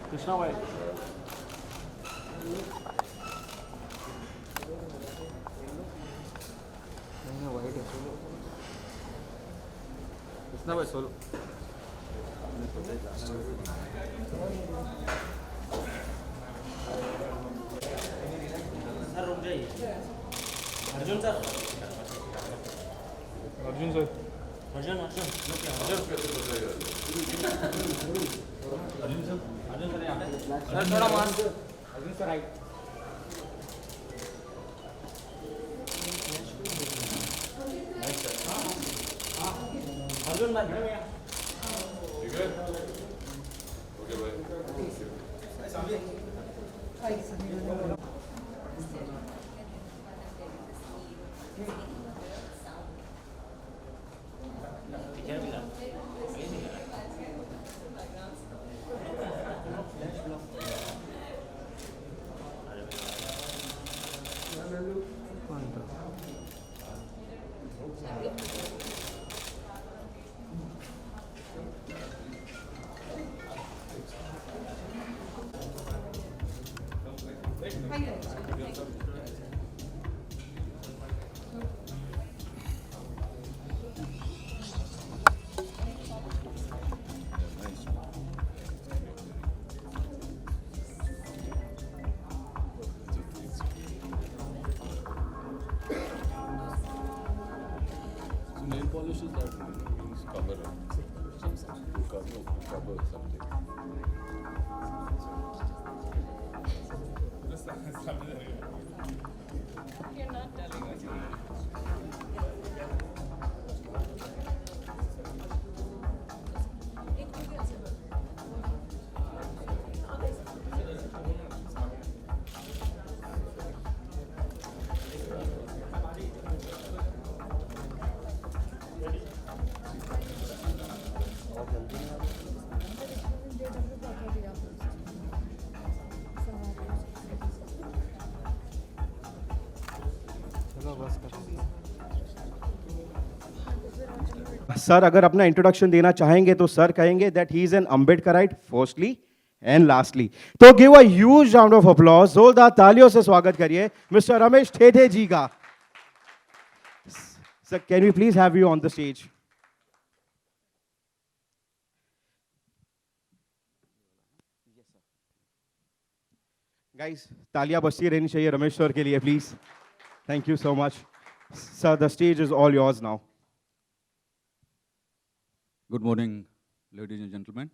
कृष्णा भाई कृष्णा भाई solo sir रुक जाइए Arjun sir Arjun sir Arjun Arjun Arjun sir Arjun sir यहाँ पे सर थोड़ा mask Arjun sir right Arjun भाई ठीक है ओके भाई Nail polish is that means cover something. You're not telling us. Sir अगर अपना इंट्रोडक्शन देना चाहेंगे तो सर कहेंगे that he is an Ambedkarite firstly and lastly. तो give a huge round of applause, जोरदार तालियों से स्वागत करिए मिस्टर रमेश ठेठे जी का। Sir can we please have you on the stage. Guys तालियां बजती रहनी चाहिए रमेश सर के लिए please. Thank you so much sir, the stage is all yours now. Good morning, ladies and gentlemen.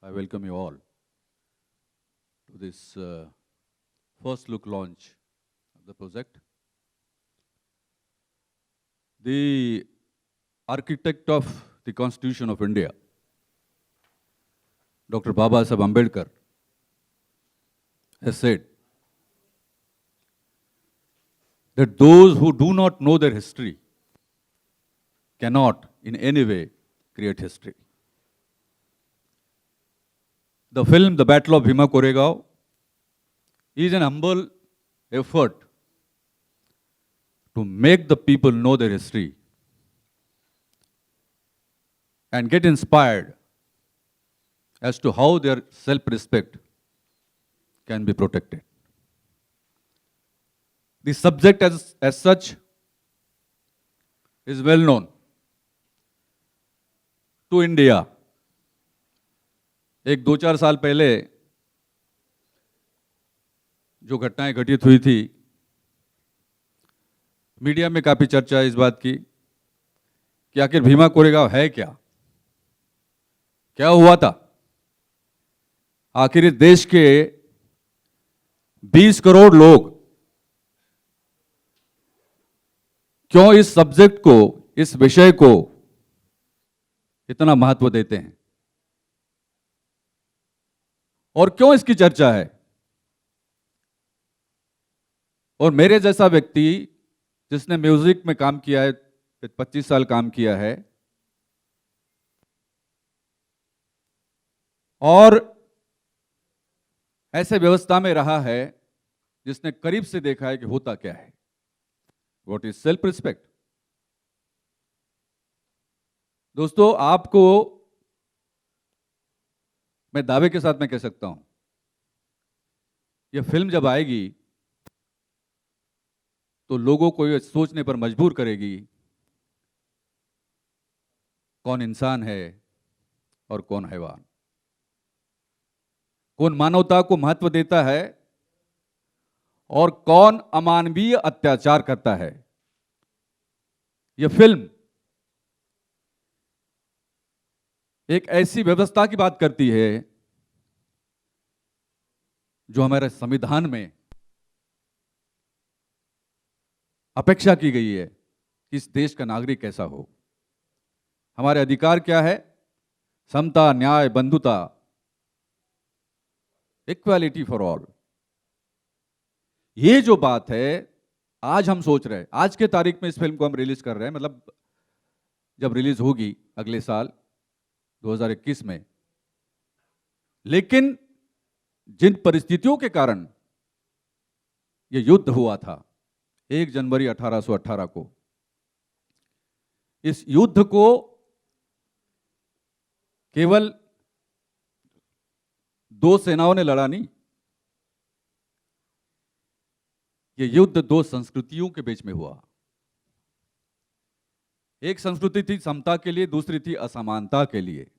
I welcome you all to this first look launch of the project. The architect of the Constitution of India, Dr. Babasaheb Ambedkar, has said that those who do not know their history cannot in any way create history. The film The Battle of Bhima Koregaon is an humble effort to make the people know their history and get inspired as to how their self-respect can be protected. The subject as such is well known to India. एक 2-4 साल पहले जो घटनाएं घटित हुई थी, media में काफी चर्चा इस बात की कि आखिर भीमा कोरेगांव है क्या, क्या हुआ था। आखिर इस देश के 20 करोड़ लोग क्यों इस सब्जेक्ट को, इस विषय को इतना महत्व देते हैं और क्यों इसकी चर्चा है। और मेरे जैसा व्यक्ति जिसने म्यूजिक में काम किया है, 25 साल काम किया है और ऐसे व्यवस्था में रहा है जिसने करीब से देखा है कि होता क्या है, व्हाट इज सेल्फ रिस्पेक्ट। दोस्तों, आपको मैं दावे के साथ मैं कह सकता हूं, यह फिल्म जब आएगी तो लोगों को यह सोचने पर मजबूर करेगी कौन इंसान है और कौन हैवान, कौन मानवता को महत्व देता है और कौन अमानवीय अत्याचार करता है। यह फिल्म एक ऐसी व्यवस्था की बात करती है जो हमारे संविधान में अपेक्षा की गई है कि इस देश का नागरिक कैसा हो। हमारे अधिकार क्या है? समता, न्याय, बंधुता, इक्वालिटी फॉर ऑल। ये जो बात है आज हम सोच रहे हैं, आज के तारीख में इस फिल्म को हम रिलीज कर रहे हैं, मतलब जब रिलीज होगी अगले साल 2021 में, लेकिन जिन परिस्थितियों के कारण ये युद्ध हुआ था 1 जनवरी 1818 को, इस युद्ध को केवल 2 सेनाओं ने लड़ा नहीं, ये युद्ध 2 संस्कृतियों के बीच में हुआ। एक संस्कृति थी समता के लिए, दूसरी थी असमानता के लिए,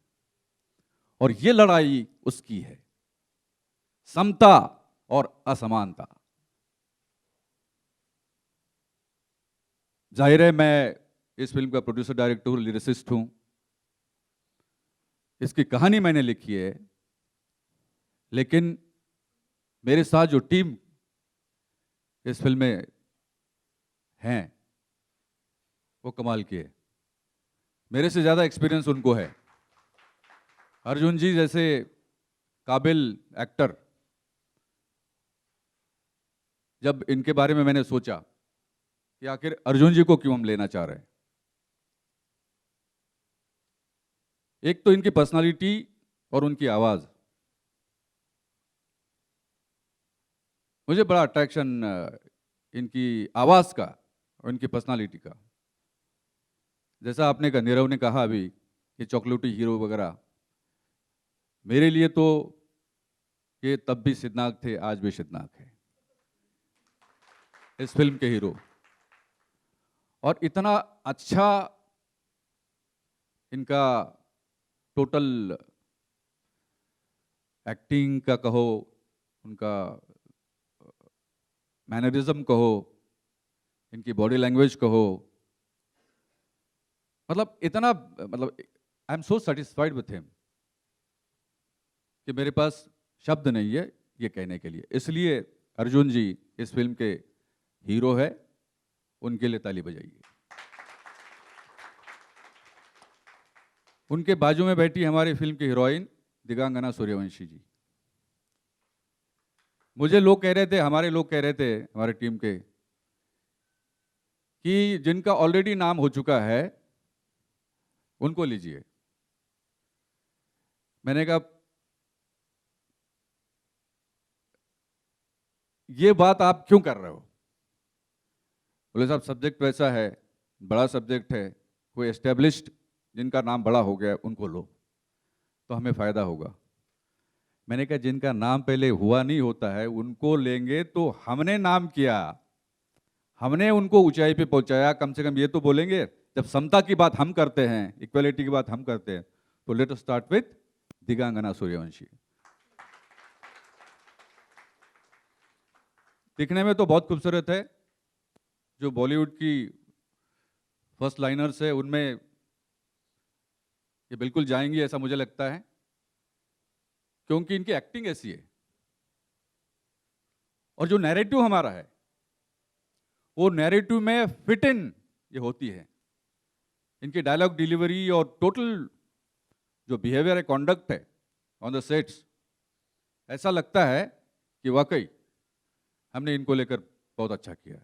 और ये लड़ाई उसकी है, समता और असमानता। जाहिर है मैं इस फिल्म का प्रोड्यूसर, डायरेक्टर हूं, लिरिसिस्ट हूं, इसकी कहानी मैंने लिखी है, लेकिन मेरे साथ जो टीम इस फिल्म में हैं वो कमाल की है। मेरे से ज्यादा एक्सपीरियंस उनको है। अर्जुन जी जैसे काबिल एक्टर, जब इनके बारे में मैंने सोचा कि आखिर अर्जुन जी को क्यों हम लेना चाह रहे हैं, एक तो इनकी पर्सनालिटी और उनकी आवाज, मुझे बड़ा अट्रैक्शन इनकी आवाज का और इनकी पर्सनालिटी का। जैसा आपने कहा, नीरव ने कहा अभी कि चॉकलेटी हीरो वगैरह, मेरे लिए तो ये तब भी सिद्धनाग थे, आज भी सिद्धनाग है इस फिल्म के हीरो। और इतना अच्छा इनका टोटल एक्टिंग का कहो, उनका मैनरिज्म कहो, इनकी बॉडी लैंग्वेज कहो, मतलब इतना, मतलब आई am so satisfied with him कि मेरे पास शब्द नहीं है ये कहने के लिए। इसलिए अर्जुन जी इस फिल्म के हीरो है, उनके लिए ताली बजाइए। उनके बाजू में बैठी हमारी फिल्म की हीरोइन दिगांगना सूर्यवंशी जी। मुझे लोग कह रहे थे, हमारे लोग कह रहे थे, हमारे टीम के, कि जिनका ऑलरेडी नाम हो चुका है उनको लीजिए। मैंने कहा ये बात आप क्यों कर रहे हो? बोले साहब सब्जेक्ट वैसा है, बड़ा सब्जेक्ट है, कोई एस्टेब्लिश्ड जिनका नाम बड़ा हो गया उनको लो तो हमें फायदा होगा। मैंने कहा जिनका नाम पहले हुआ नहीं होता है उनको लेंगे तो हमने नाम किया, हमने उनको ऊंचाई पे पहुंचाया, कम से कम ये तो बोलेंगे। जब समता की बात हम करते हैं, इक्वालिटी की बात हम करते हैं, तो let us start with Digangana Suryavanshi. दिखने में तो बहुत खूबसूरत है, जो बॉलीवुड की फर्स्ट लाइनर्स है उनमें ये बिल्कुल जाएंगी ऐसा मुझे लगता है, क्योंकि इनकी एक्टिंग ऐसी है। और जो नैरेटिव हमारा है वो नैरेटिव में फिट इन ये होती है। इनकी डायलॉग डिलीवरी और टोटल जो बिहेवियर है, कॉन्डक्ट है ऑन द सेट्स, ऐसा लगता है कि वाकई हमने इनको लेकर बहुत अच्छा किया।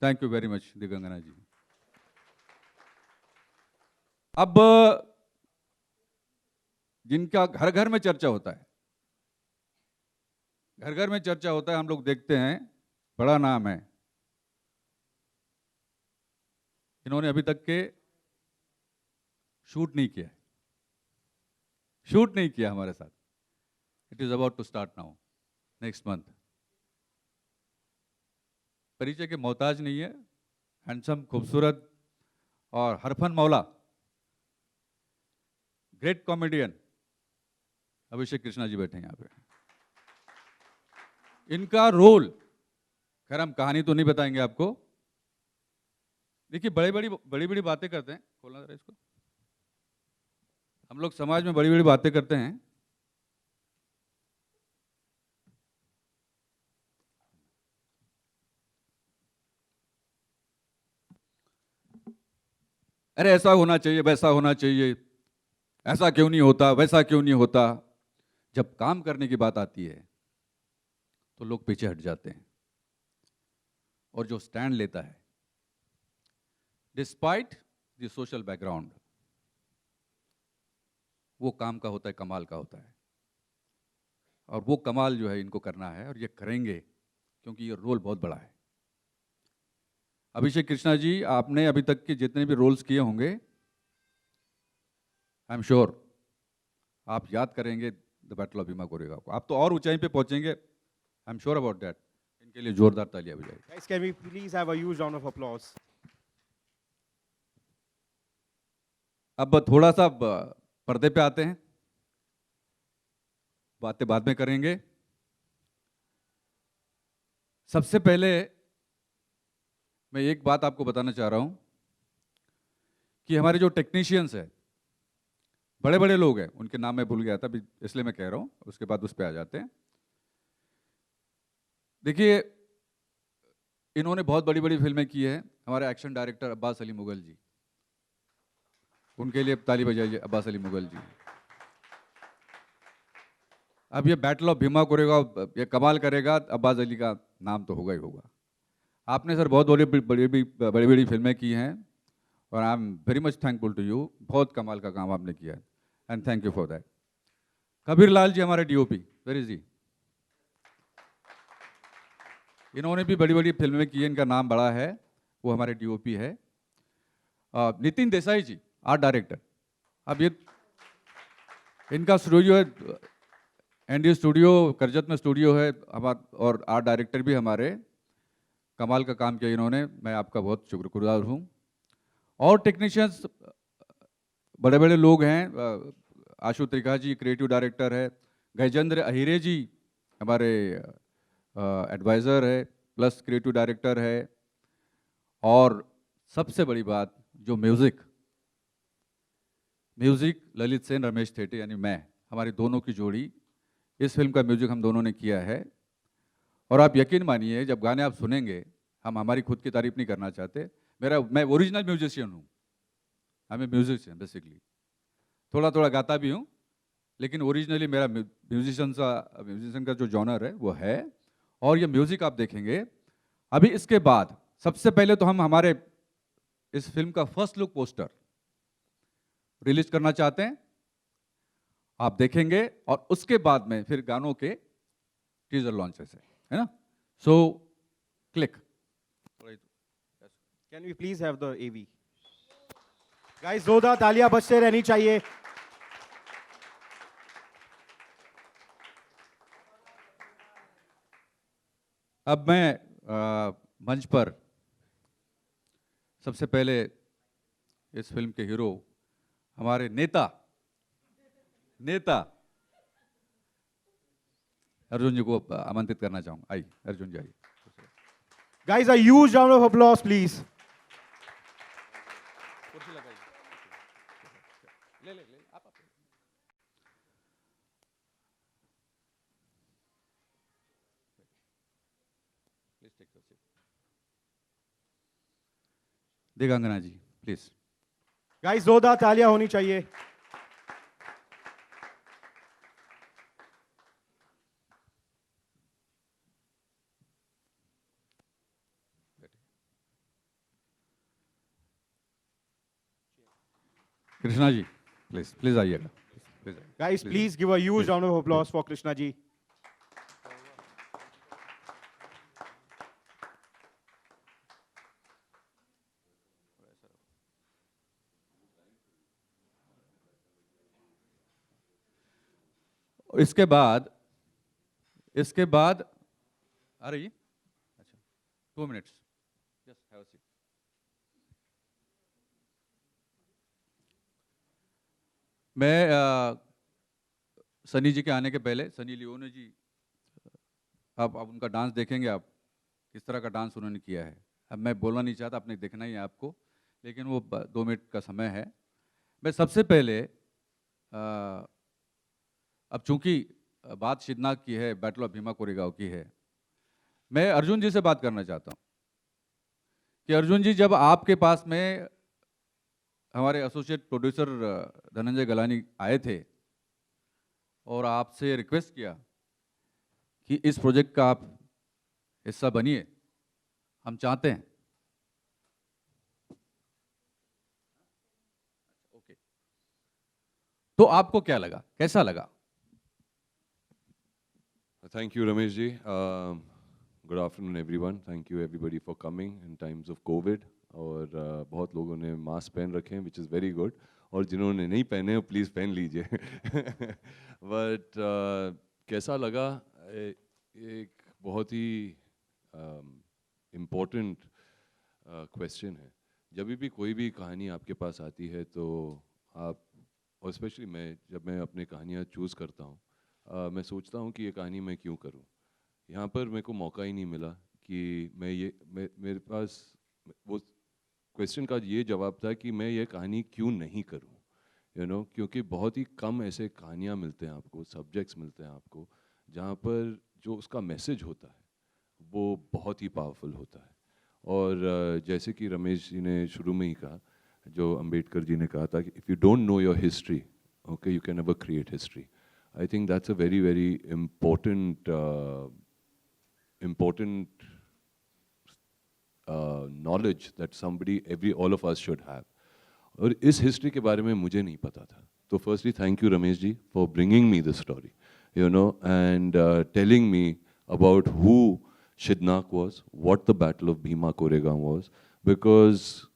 थैंक यू वेरी मच दिगंगना जी। अब जिनका घर घर में चर्चा होता है, घर घर में चर्चा होता है, हम लोग देखते हैं, बड़ा नाम है, इन्होंने अभी तक के शूट नहीं किया है, शूट नहीं किया हमारे साथ. It is about to start now, next month. परिचय के मोहताज नहीं है, हैंडसम, खूबसूरत और हरफन मौला, ग्रेट कॉमेडियन अभिषेक कृष्णा जी बैठे हैं यहाँ पे. इनका रोल, खैर हम कहानी तो नहीं बताएंगे आपको. देखिए बड़ी बड़ी बातें करते हैं. खोलना जरा इसको. हम लोग समाज में बड़ी बड़ी बातें करते हैं. अरे ऐसा होना चाहिए, वैसा होना चाहिए, ऐसा क्यों नहीं होता, वैसा क्यों नहीं होता. जब काम करने की बात आती है तो लोग पीछे हट जाते हैं. और जो स्टैंड लेता है डिस्पाइट द सोशल बैकग्राउंड, वो काम का होता है, कमाल का होता है. और वो कमाल जो है इनको करना है, और ये करेंगे क्योंकि ये रोल बहुत बड़ा है. अभिषेक कृष्णा जी, आपने अभी तक के जितने भी रोल्स किए होंगे, आई एम श्योर आप याद करेंगे the battle of Bhima Koregaon को. आप तो और ऊंचाई पे पहुंचेंगे, I am sure about that. इनके लिए जोरदार तालियां बजाइए. Guys, can we please have a huge round of applause? अब थोड़ा सा पर्दे पे आते हैं, बातें बाद में करेंगे. सबसे पहले मैं एक बात आपको बताना चाह रहा हूं कि हमारे जो टेक्नीशियंस हैं, बड़े बड़े लोग हैं, उनके नाम मैं भूल गया था इसलिए मैं कह रहा हूं, उसके बाद उस पर आ जाते हैं. देखिए इन्होंने बहुत बड़ी बड़ी फिल्में की हैं. हमारे एक्शन डायरेक्टर अब्बास अली मुगल जी, उनके लिए ताली बजाइए. अब्बास अली मुगल जी. अब ये बैटल ऑफ भीमा कोरेगांव ये कमाल करेगा, अब्बास अली का नाम तो होगा ही होगा. आपने सर बहुत बड़ी बड़ी फिल्में की हैं और I am very much thankful to you. बहुत कमाल का काम आपने किया है and thank you for that. Kabir Lal ji हमारे डीओपी, वेयर इज जी. इन्होंने भी बड़ी बड़ी फिल्में की हैं, इनका नाम बड़ा है, वो हमारे डीओपी है. नितिन देसाई जी आर्ट डायरेक्टर. अब ये इनका स्टूडियो है, एनडी स्टूडियो करजत में स्टूडियो है हमारा, और आर्ट डायरेक्टर भी हमारे. कमाल का काम किया इन्होंने, मैं आपका बहुत शुक्रगुजार हूँ. और टेक्नीशियंस बड़े बड़े लोग हैं. आशु त्रिखा जी क्रिएटिव डायरेक्टर है, गजेंद्र अहिरे जी हमारे एडवाइज़र है प्लस क्रिएटिव डायरेक्टर है. और सबसे बड़ी बात जो म्यूज़िक ललित सेन रमेश थेटे यानी मैं, हमारी दोनों की जोड़ी, इस फिल्म का म्यूजिक हम दोनों ने किया है. और आप यकीन मानिए जब गाने आप सुनेंगे, हम हमारी खुद की तारीफ नहीं करना चाहते, मैं ओरिजिनल म्यूजिशियन हूँ, आई एम म्यूजिशियन बेसिकली. थोड़ा थोड़ा गाता भी हूँ, लेकिन ओरिजिनली मेरा म्यूजिशियन का जो जॉनर है वो है. और ये म्यूजिक आप देखेंगे. अभी इसके बाद सबसे पहले तो हम हमारे इस फिल्म का फर्स्ट लुक पोस्टर रिलीज करना चाहते हैं, आप देखेंगे, और उसके बाद में फिर गानों के टीजर लॉन्चेस है ना. So click. Can we please have the AV? Guys, जोरदार तालियां बजते रहनी चाहिए. अब मैं मंच पर सबसे पहले इस फिल्म के हीरो, हमारे नेता अर्जुन जी को आमंत्रित करना चाहूंगा. आइए अर्जुन जी, आइए. Guys, a huge round of applause, please. Degangana ji please. Guys, जोरदार तालियां होनी चाहिए. कृष्णा जी प्लीज आइएगा. Guys, please give a huge round of applause for Krishna ji. इसके बाद आ रही है? अच्छा, 2 minutes, just have a seat. मैं सनी जी के आने के पहले, सनी लियोनी जी, आप उनका डांस देखेंगे, आप किस तरह का डांस उन्होंने किया है। अब मैं बोलना नहीं चाहता, आपने देखना ही है आपको, लेकिन वो 2 मिनट का समय है। मैं सबसे पहले अब चूंकि बात शिदनाक की है, बैटल ऑफ भीमा कोरेगांव की है, मैं अर्जुन जी से बात करना चाहता हूँ कि अर्जुन जी, जब आपके पास में हमारे एसोसिएट प्रोड्यूसर धनंजय गलानी आए थे और आपसे रिक्वेस्ट किया कि इस प्रोजेक्ट का आप हिस्सा बनिए, हम चाहते हैं, ओके, तो आपको क्या लगा, कैसा लगा? Thank you, Ramesh ji. Good afternoon, everyone. Thank you, everybody, for coming in times of COVID. और बहुत लोगों ने मास्क पहन रखे हैं, which is very good. और जिन्होंने नहीं पहने हो, प्लीज़ पहन लीजिए। But कैसा लगा? एक बहुत ही इम्पोर्टेंट क्वेश्चन है। जब भी कोई भी कहानी आपके पास आती है तो आप, और स्पेशली मैं, जब मैं अपनी कहानियाँ चूज़ करता हूँ, मैं सोचता हूँ कि ये कहानी मैं क्यों करूँ। यहाँ पर मेरे को मौका ही नहीं मिला कि मेरे पास वो क्वेश्चन का ये जवाब था कि मैं ये कहानी क्यों नहीं करूँ, क्योंकि बहुत ही कम ऐसे कहानियाँ मिलते हैं आपको, सब्जेक्ट्स मिलते हैं आपको, जहाँ पर जो उसका मैसेज होता है वो बहुत ही पावरफुल होता है। और जैसे कि रमेश जी ने शुरू में ही कहा, जो अंबेडकर जी ने कहा था कि if you don't know your history, okay, you can never create history. I think that's a very, very important knowledge that all of us should have. और इस history के बारे में मुझे नहीं पता था। तो firstly, thank you, Ramesh ji, for bringing me this story, and telling me about who Shidnak was, what the Battle of Bhima Koregaon was, because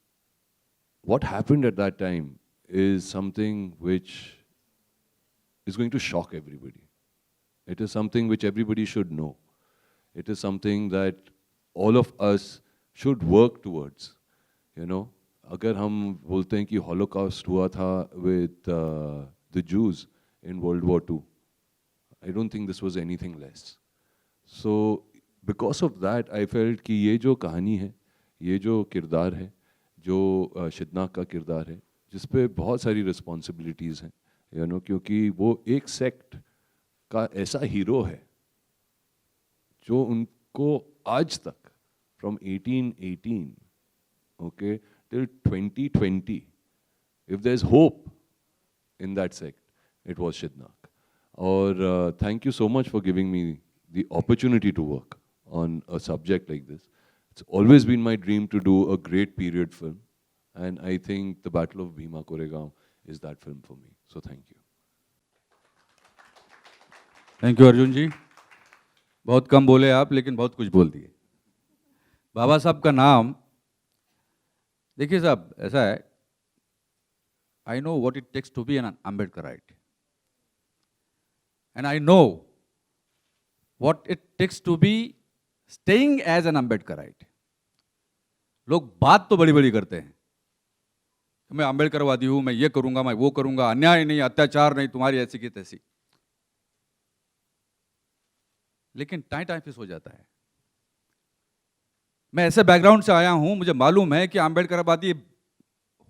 what happened at that time is something which is going to shock everybody. It is something which everybody should know. It is something that all of us should work towards. अगर हम बोलते हैं कि Holocaust हुआ था with the Jews in World War II, I don't think this was anything less. So because of that, I felt कि ये जो कहानी है, ये जो किरदार है, जो शिदनाक का किरदार है, जिस पे बहुत सारी रिस्पॉन्सिबिलिटीज़ हैं, क्योंकि वो एक सेक्ट का ऐसा हीरो है जो उनको आज तक from 1818 okay till 2020, if there is hope in that sect, it was शिदनाक। और thank you so much for giving me the opportunity to work on a subject like this. It's always been my dream to do a great period film, and I think the battle of Bhima Koregaon is that film for me. So thank you. Thank you Arjun ji, बहुत कम बोले आप, लेकिन बहुत कुछ बोल दिए। बाबा साहब का नाम, देखिए साहब, ऐसा है, I know what it takes to be an Ambedkarite, and I know what it takes to be staying as an Ambedkarite. लोग बात तो बड़ी बड़ी करते हैं, मैं अम्बेडकरवादी हूं, मैं ये करूंगा, मैं वो करूंगा, अन्याय नहीं, अत्याचार नहीं, तुम्हारी ऐसी की तैसी, लेकिन टाइम फिस हो जाता है। मैं ऐसे बैकग्राउंड से आया हूं, मुझे मालूम है कि अम्बेडकरवादी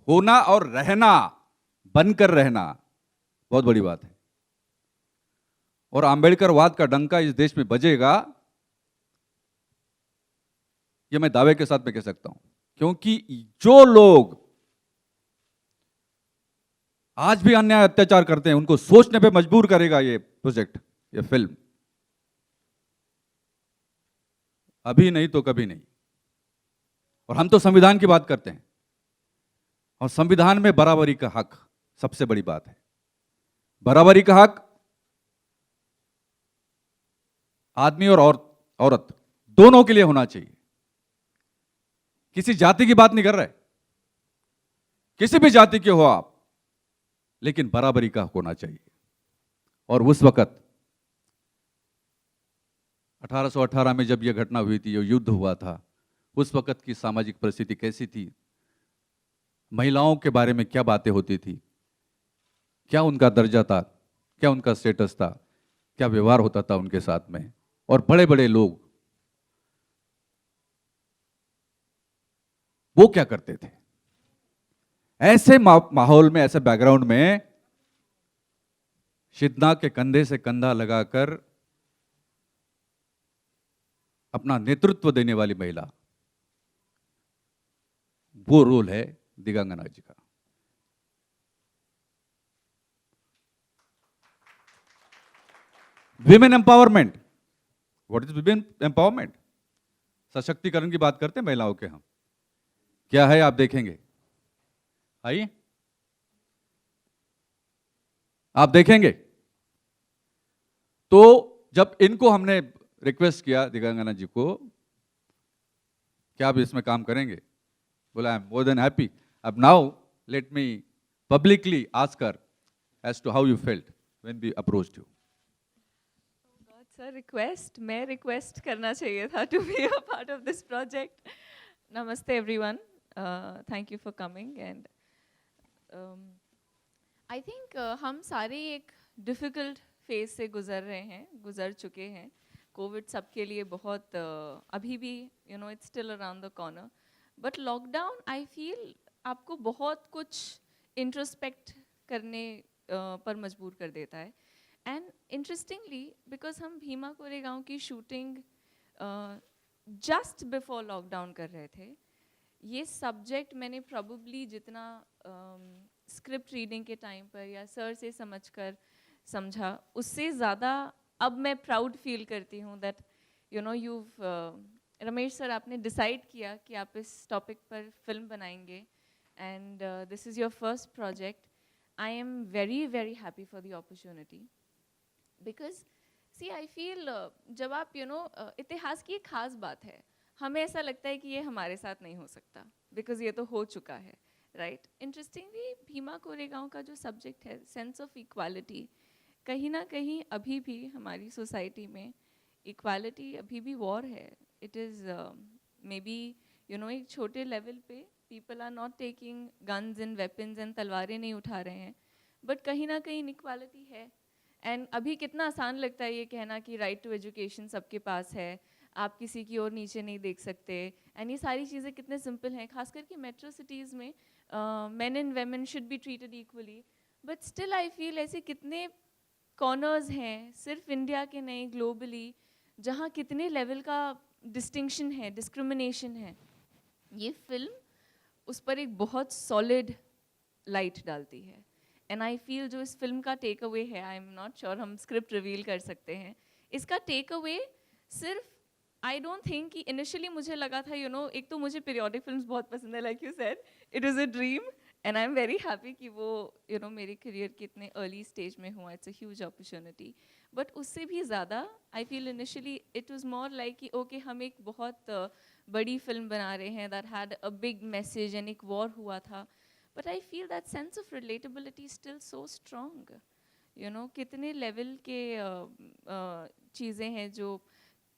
होना और रहना, बनकर रहना बहुत बड़ी बात है। और अम्बेडकरवाद का डंका इस देश में बजेगा, ये मैं दावे के साथ में कह सकता हूं, क्योंकि जो लोग आज भी अन्याय अत्याचार करते हैं, उनको सोचने पे मजबूर करेगा ये प्रोजेक्ट, ये फिल्म। अभी नहीं तो कभी नहीं। और हम तो संविधान की बात करते हैं, और संविधान में बराबरी का हक सबसे बड़ी बात है। बराबरी का हक आदमी और औरत दोनों के लिए होना चाहिए। किसी जाति की बात नहीं कर रहे, किसी भी जाति के हो आप, लेकिन बराबरी का हक होना चाहिए। और उस वक्त 1818 में जब यह घटना हुई थी, जो युद्ध हुआ था, उस वक़्त की सामाजिक परिस्थिति कैसी थी, महिलाओं के बारे में क्या बातें होती थी, क्या उनका दर्जा था, क्या उनका स्टेटस था, क्या व्यवहार होता था उनके साथ में, और बड़े बड़े लोग वो क्या करते थे। ऐसे माहौल में, ऐसे बैकग्राउंड में शिदना के कंधे से कंधा लगाकर अपना नेतृत्व देने वाली महिला, वो रोल है दिगांगना जी का। Women empowerment, what is women empowerment? सशक्तिकरण की बात करते हैं महिलाओं के हम, क्या है आप देखेंगे, आइए आप देखेंगे। तो जब इनको हमने रिक्वेस्ट किया, दिगांगना जी को, क्या आप इसमें काम करेंगे, बोला I am more than happy. अब now let me publicly ask her as to how you felt when we approached you. Sir request, मैं रिक्वेस्ट करना चाहिए था to be a part of this project. नमस्ते everyone, thank you for coming and I think हम सारे एक difficult phase से गुजर चुके हैं। कोविड सबके लिए बहुत अभी भी it's still around the corner, but lockdown I feel आपको बहुत कुछ इंट्रोस्पेक्ट करने पर मजबूर कर देता है। एंड इंटरेस्टिंगली बिकॉज हम भीमा कोरेगांव की शूटिंग जस्ट बिफोर लॉकडाउन कर रहे थे, ये सब्जेक्ट मैंने प्रॉबली जितना स्क्रिप्ट रीडिंग के टाइम पर या सर से समझा, उससे ज़्यादा अब मैं प्राउड फील करती हूँ दैट रमेश सर, आपने डिसाइड किया कि आप इस टॉपिक पर फिल्म बनाएंगे and this is your first project. I am very very happy for the opportunity because see I feel जब आप इतिहास की एक खास बात है, हमें ऐसा लगता है कि ये हमारे साथ नहीं हो सकता बिकॉज ये तो हो चुका है, राइट। इंटरेस्टिंगली भीमा कोरेगांव का जो सब्जेक्ट है, सेंस ऑफ इक्वालिटी, कहीं ना कहीं अभी भी हमारी सोसाइटी में इक्वालिटी अभी भी वॉर है। इट इज़ मे बी एक छोटे लेवल पे people are not taking guns and weapons and तलवारें नहीं उठा रहे हैं, बट कहीं ना कहीं इनइक्वालिटी है। एंड अभी कितना आसान लगता है ये कहना कि राइट टू एजुकेशन सबके पास है, आप किसी की ओर नीचे नहीं देख सकते, एंड ये सारी चीज़ें कितने सिंपल हैं, खास करके मेट्रो सिटीज़ में main and women should be treated equally, but still I feel ऐसे कितने कॉर्नर्स हैं, सिर्फ इंडिया के नहीं ग्लोबली, जहाँ कितने लेवल का डिस्टिंक्शन है, डिस्क्रिमिनेशन है। ये फिल्म उस पर एक बहुत सॉलिड लाइट डालती है एंड आई फील जो इस फिल्म का टेक अवे है, आई एम नॉट श्योर हम स्क्रिप्ट रिवील कर सकते हैं, इसका टेक अवे सिर्फ आई डोंट थिंक कि इनिशियली मुझे लगा था एक तो मुझे पीरियोडिक फिल्म्स बहुत पसंद है, like you said it is a dream and I am very happy कि वो मेरे करियर के इतने अर्ली स्टेज में हुआ, it's a huge opportunity. But उससे भी ज़्यादा I feel initially it was more like कि ओके हम एक बहुत बड़ी फिल्म बना रहे हैं that had a big message and एक वॉर हुआ था, but I feel that sense of relatability still so strong. कितने लेवल के चीज़ें हैं, जो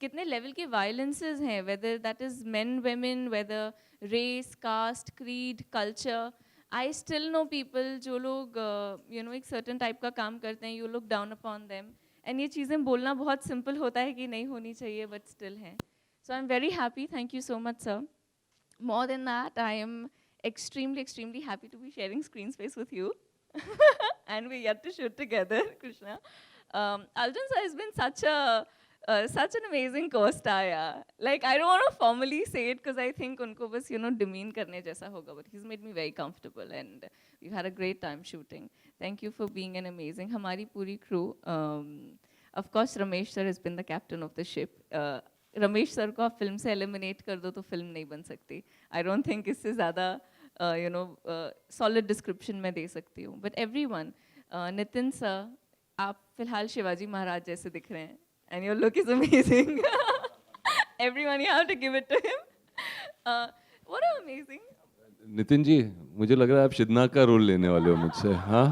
कितने लेवल के वायलेंसेस हैं, whether that is men women, whether race, caste, creed, culture. I still know people जो लोग एक सर्टन टाइप का काम करते हैं, you look down upon them, and ये चीज़ें बोलना बहुत सिंपल होता है कि नहीं होनी चाहिए, बट स्टिल हैं। So I am very happy, thank you so much sir. More than that, I am extremely happy to be sharing screen space with you. And we get to shoot together, Krishna. Arjun sir has been such an amazing co-star, yeah. Like, I don't want to formally say it because I think unko bas, demean karne jaisa hoga, but he's made me very comfortable and we've had a great time shooting. Thank you for being an amazing, hamari puri crew. Of course, Ramesh sir has been the captain of the ship. Ramesh sir को आप film से eliminate कर दो तो film नहीं बन सकती। आई don't think इससे ज़्यादा सॉलिड डिस्क्रिप्शन मैं दे सकती हूँ। बट एवरीवन, नितिन सर, आप फिलहाल शिवाजी महाराज जैसे दिख रहे हैं and your look is amazing. Everyone, you have to give it to him. What amazing. Nitin ji, मुझे लग रहा है आप शिदना का रोल लेने वाले हो मुझसे, हाँ?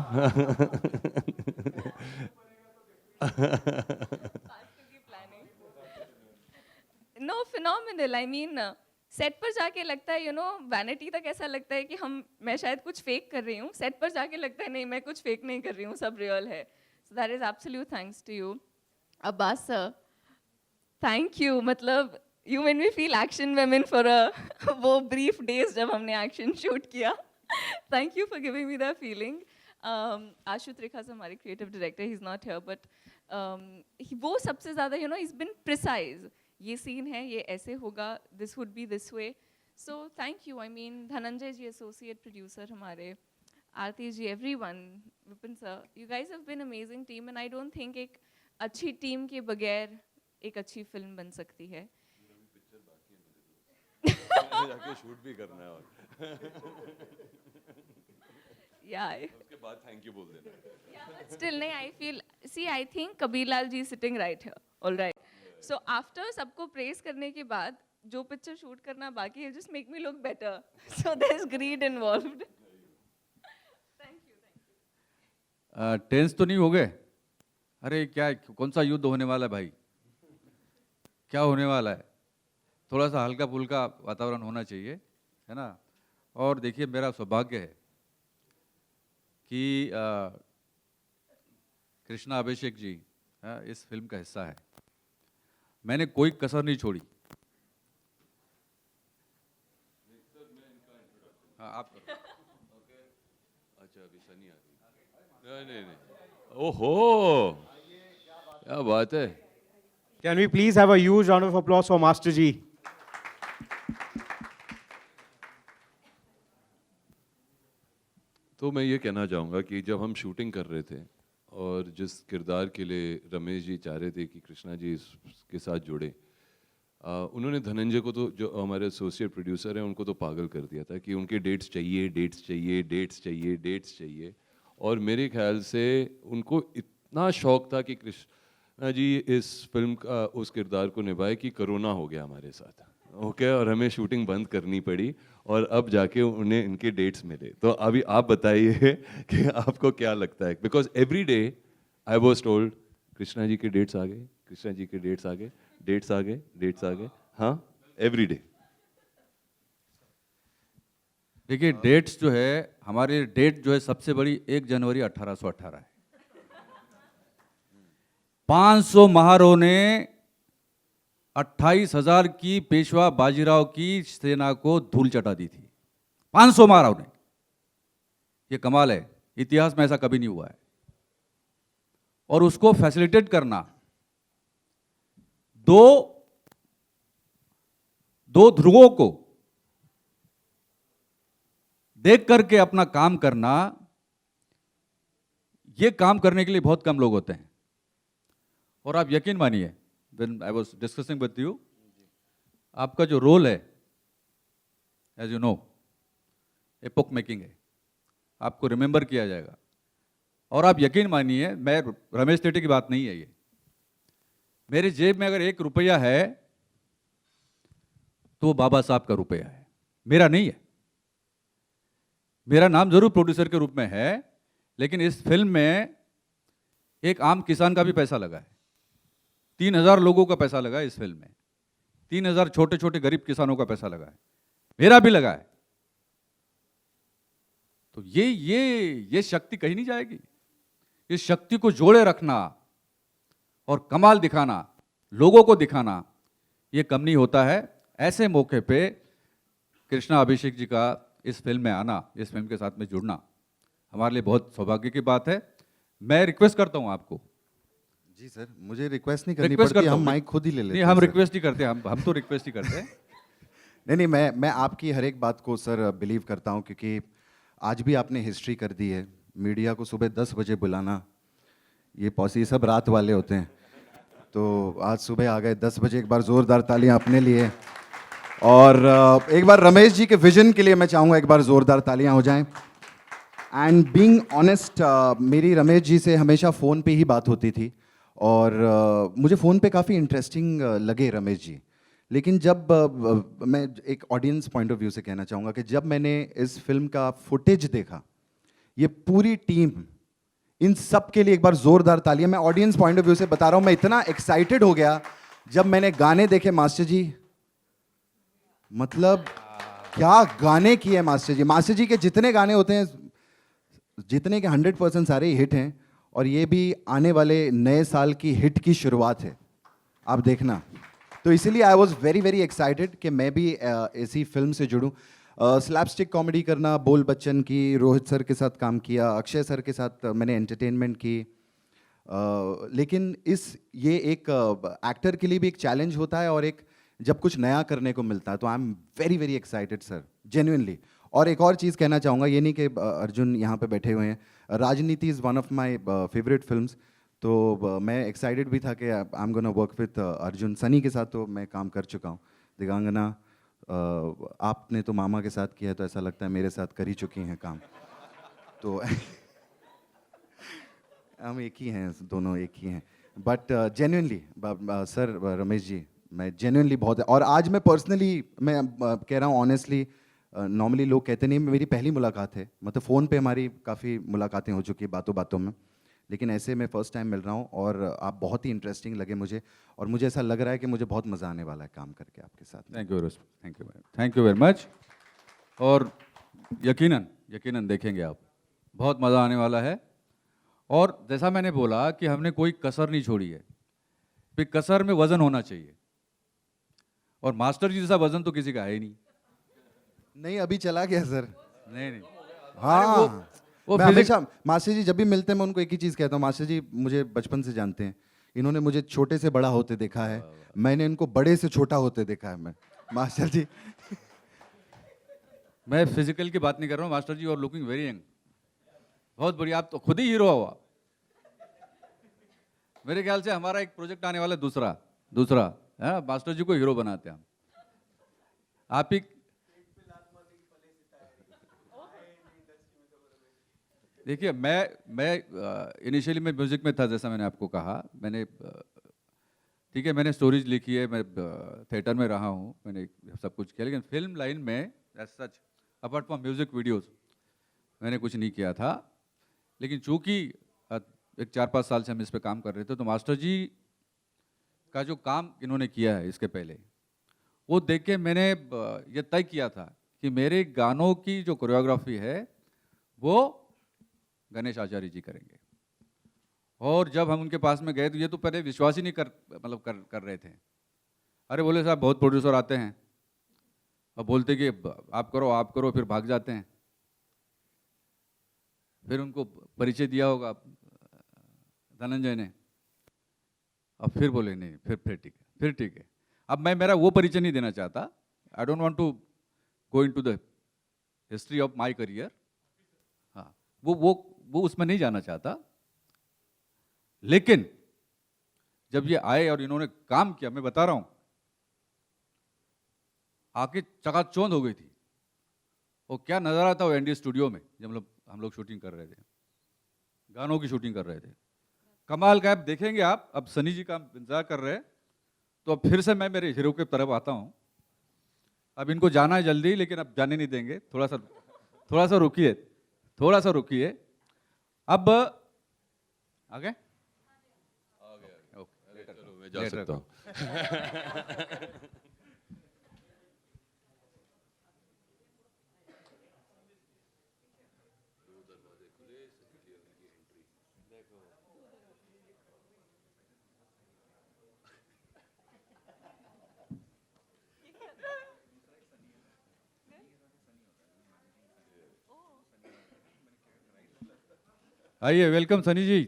No phenomenal, I mean set पर जाके लगता है वैनिटी तक ऐसा लगता है कि मैं शायद कुछ फेक कर रही हूँ, सेट पर जाके लगता है नहीं मैं कुछ फेक नहीं कर रही हूँ, सब रियल है. So that is absolute thanks to you. Abbas sir, thank you. मतलब you made me feel action women for वो ब्रीफ डेज जब हमने एक्शन शूट किया. Thank you for giving me that feeling. Ashu Trikha से हमारे creative director, he is not here, but वो सबसे ज़्यादा इज़ बिन प्रिसाइज. ये सीन है, ये ऐसे होगा, this would be this way. So thank you. I mean Dhananjay ji associate producer हमारे, Aarti ji, everyone, Vipin sir, you guys have been amazing team. And I don't think एक अच्छी टीम के बगैर एक अच्छी फिल्म बन सकती है. जाके शूट भी करना है और Yeah. उसके बाद थैंक यू बोल देना. Yeah, but still, nahin, I feel, see, I think Kabir Lal ji is sitting right here, all right. So after सबको praise करने के बाद जो picture shoot करना बाकी है, just make me look better. So there's greed involved. Thank you. Tense तो नहीं हो गए? अरे क्या, कौन सा युद्ध होने वाला है भाई? क्या होने वाला है? थोड़ा सा हल्का फुल्का वातावरण होना चाहिए, है ना. और देखिए, मेरा सौभाग्य है कि कृष्णा अभिषेक जी इस फिल्म का हिस्सा है. मैंने कोई कसर नहीं छोड़ी. हाँ, आप करो. अच्छा, अभी सनी आ गई. नहीं. ओहो, क्या बात है. Can we please have a huge round of applause for Master Ji? तो मैं ये कहना चाहूँगा कि जब हम शूटिंग कर रहे थे और जिस किरदार के लिए रमेश जी चाह रहे थे कि कृष्णा जी इसके साथ जुड़े, उन्होंने धनंजय को तो, जो हमारे एसोसिएट प्रोड्यूसर हैं, उनको तो पागल कर दिया था कि उनके डेट्स चाहिए, डेट्स चाहिए, डेट्स चाहिए, डेट्स चाहिए. और मेरे ख्याल से उनको इतना शौक था कि कृष्णा जी इस फिल्म का उस किरदार को निभाए कि कोरोना हो गया हमारे साथ. ओके, और हमें शूटिंग बंद करनी पड़ी और अब जाके उन्हें इनके डेट्स मिले. तो अभी आप बताइए कि आपको क्या लगता है, because every day I was told Krishna ji के डेट्स आ गए, कृष्णा जी के डेट्स आ गए, डेट्स आ गए, डेट्स आ गए. हाँ, एवरी डे. देखिए, डेट्स जो है, हमारे डेट जो है सबसे बड़ी 1 जनवरी 1818 है. 500 महारों ने 28,000 की पेशवा बाजीराव की सेना को धूल चटा दी थी. 500 महाराव ने. ये कमाल है, इतिहास में ऐसा कभी नहीं हुआ है. और उसको फैसिलिटेट करना, दो ध्रुवों को देख करके अपना काम करना, ये काम करने के लिए बहुत कम लोग होते हैं. और आप यकीन मानिए, when I was discussing with you, आपका जो रोल है, as you know, epoch making है, आपको रिमेंबर किया जाएगा. और आप यकीन मानिए, मैं रमेश तेटी की बात नहीं है ये, मेरे जेब में अगर 1 रुपया है तो वो बाबा साहब का रुपया है, मेरा नहीं है. मेरा नाम जरूर प्रोड्यूसर के रूप में है, लेकिन इस फिल्म में एक आम किसान का भी पैसा लगा है. 3,000 लोगों का पैसा लगा है इस फिल्म में. 3,000 छोटे छोटे गरीब किसानों का पैसा लगा है, मेरा भी लगा है. तो ये शक्ति कहीं नहीं जाएगी. इस शक्ति को जोड़े रखना और कमाल दिखाना, लोगों को दिखाना, ये कम नहीं होता है. ऐसे मौके पे कृष्णा अभिषेक जी का इस फिल्म में आना, इस फिल्म के साथ में जुड़ना हमारे लिए बहुत सौभाग्य की बात है. मैं रिक्वेस्ट करता हूं आपको. जी सर, मुझे रिक्वेस्ट नहीं करनी रिक्वेस्ट पड़ती, करता हम हूं. माइक खुद ही ले लेते नहीं, हैं हम सर. रिक्वेस्ट ही करते हैं, हम तो रिक्वेस्ट ही करते हैं. नहीं, मैं आपकी हर एक बात को सर बिलीव करता हूं, क्योंकि आज भी आपने हिस्ट्री कर दी है. मीडिया को सुबह 10 बजे बुलाना, ये पॉसी सब रात वाले होते हैं, तो आज सुबह आ गए 10 बजे. एक बार ज़ोरदार तालियां अपने लिए, और एक बार रमेश जी के विजन के लिए मैं चाहूँगा एक बार ज़ोरदार तालियां हो जाएं. एंड बीइंग ऑनेस्ट, मेरी रमेश जी से हमेशा फ़ोन पे ही बात होती थी, और मुझे फ़ोन पे काफ़ी इंटरेस्टिंग लगे रमेश जी. लेकिन जब मैं एक ऑडियंस पॉइंट ऑफ व्यू से कहना चाहूँगा कि जब मैंने इस फिल्म का फुटेज देखा, ये पूरी टीम, इन सब के लिए एक बार ज़ोरदार तालियां. मैं ऑडियंस पॉइंट ऑफ व्यू से बता रहा हूँ, मैं इतना एक्साइटेड हो गया. जब मैंने गाने देखे मास्टर जी, मतलब क्या गाने किए मास्टर जी। मास्टर जी के जितने गाने होते हैं, जितने के 100% सारे ही हिट हैं, और ये भी आने वाले नए साल की हिट की शुरुआत है, आप देखना। तो इसीलिए I was very very excited कि मैं भी ऐसी फिल्म से जुड़ूं। स्लैपस्टिक कॉमेडी करना, बोल बच्चन की, रोहित सर के साथ काम किया, अक्षय सर के साथ मैंने एंटरटेनमेंट की। लेकिन ये एक एक्टर के लिए भी एक चैलेंज होता है, और एक जब कुछ नया करने को मिलता है, तो आई am very very excited sir, genuinely. और एक और चीज़ कहना चाहूँगा, ये नहीं कि अर्जुन यहाँ पे बैठे हुए हैं, राजनीति is one of my favourite films, तो मैं एक्साइटेड भी था कि I am gonna work with Arjun. Sunny के साथ तो मैं काम कर चुका हूँ। दिगांगना आपने तो मामा के साथ किया है, तो ऐसा लगता है मेरे साथ कर ही चुकी हैं काम। तो हम एक ही हैं, दोनों एक ही हैं। But genuinely sir, Ramesh ji, मैं जेन्युइनली बहुत, और आज मैं पर्सनली मैं कह रहा हूँ ऑनेस्टली, नॉर्मली लोग कहते नहीं, मेरी पहली मुलाकात है, मतलब फ़ोन पे हमारी काफ़ी मुलाकातें हो चुकी है बातों बातों में, लेकिन ऐसे मैं फ़र्स्ट टाइम मिल रहा हूँ, और आप बहुत ही इंटरेस्टिंग लगे मुझे, और मुझे ऐसा लग रहा है कि मुझे बहुत मज़ा आने वाला है काम करके आपके साथ। Thank you very much. और यकीनन यकीनन देखेंगे आप, बहुत मज़ा आने वाला है। और जैसा मैंने बोला कि हमने कोई कसर नहीं छोड़ी है, फिर कसर में वजन होना चाहिए, और मास्टर जी जैसा वजन तो किसी का है ही नहीं। नहीं, अभी चला गया सर। नहीं नहीं, हाँ, वो मैं physics- हमेशा मास्टर जी जब भी मिलते हैं मैं उनको एक ही चीज़ कहता हूँ, मास्टर जी मुझे बचपन से जानते हैं, इन्होंने मुझे छोटे से बड़ा होते देखा है, मैंने इनको बड़े से छोटा होते देखा है। मैं मास्टर जी मैं फिजिकल की बात नहीं कर रहा हूँ मास्टर जी, और लुकिंग वेरी यंग, बहुत बढ़िया। आप तो खुद ही हीरो हुआ। मेरे ख्याल से हमारा एक प्रोजेक्ट आने वाला है, दूसरा है, मास्टर जी को हीरो बनाते हैं हम। आप ही देखिए, मैं इनिशियली मैं म्यूजिक में था, जैसा मैंने आपको कहा। मैंने ठीक है, मैंने स्टोरीज लिखी है, मैं थिएटर में रहा हूँ, मैंने सब कुछ किया, लेकिन फिल्म लाइन में as such apart from music videos मैंने कुछ नहीं किया था। लेकिन चूंकि एक 4-5 साल से हम इस पे काम कर रहे थे, तो मास्टर जी का जो काम इन्होंने किया है इसके पहले, वो देख के मैंने ये तय किया था कि मेरे गानों की जो कोरियोग्राफी है वो गणेश आचार्य जी करेंगे। और जब हम उनके पास में गए, तो ये तो पहले विश्वास ही नहीं कर रहे थे। अरे बोले साहब, बहुत प्रोड्यूसर आते हैं और बोलते कि आप करो, फिर भाग जाते हैं। फिर उनको परिचय दिया होगा धनंजय ने, और फिर बोले नहीं, फिर ठीक है। अब मैं मेरा वो परिचय नहीं देना चाहता। I don't want to go into the history of my career. हाँ, वो उसमें नहीं जाना चाहता। लेकिन जब ये आए और इन्होंने काम किया, मैं बता रहा हूं, आके चकाचौंध हो गई थी। वो क्या नजारा था वो एनडी स्टूडियो में, जब हम लोग शूटिंग कर रहे थे, गानों की शूटिंग कर रहे थे। कमाल का। आप देखेंगे, आप अब सनी जी का इंतजार कर रहे हैं, तो अब फिर से मैं मेरे हीरो की तरफ आता हूं। अब इनको जाना है जल्दी, लेकिन अब जाने नहीं देंगे। थोड़ा सा रुकिए। अब आगे चलो, मैं जा सकता हूँ। आइए, वेलकम सनी जी,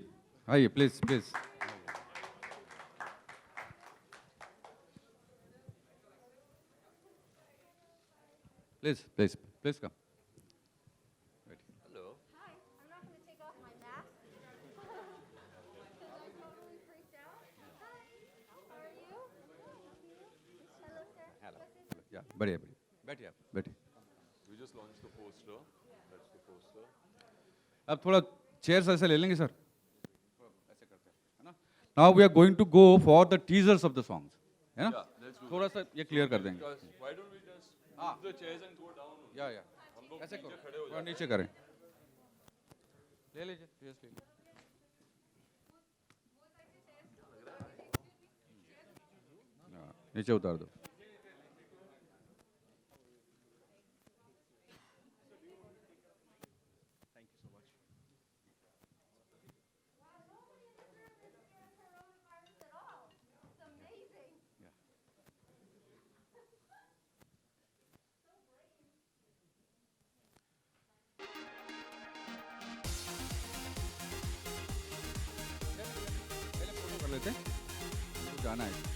आइए please. Please come. Hi, I'm not going to take off my mask because I'm totally freaked out. Hi, how are you? Hello, sir. What's your बढ़िया, बैठिए आप, बैठिए। We just launched the poster. That's the poster. अब थोड़ा chairs ऐसे ले लेंगे sir, ऐसे करते हैं, है ना। Now we are going to go for the teasers of the songs, है ना। थोड़ा सा ये क्लियर कर देंगे। Why don't we just move the chairs and go down? या ऐसे करो, थोड़ा नीचे करें। ले लीजिए, चेयर्स ले लीजिए। नीचे उतार दो। It's amazing. पहले फोटो कर लेते हैं, तो जाना है।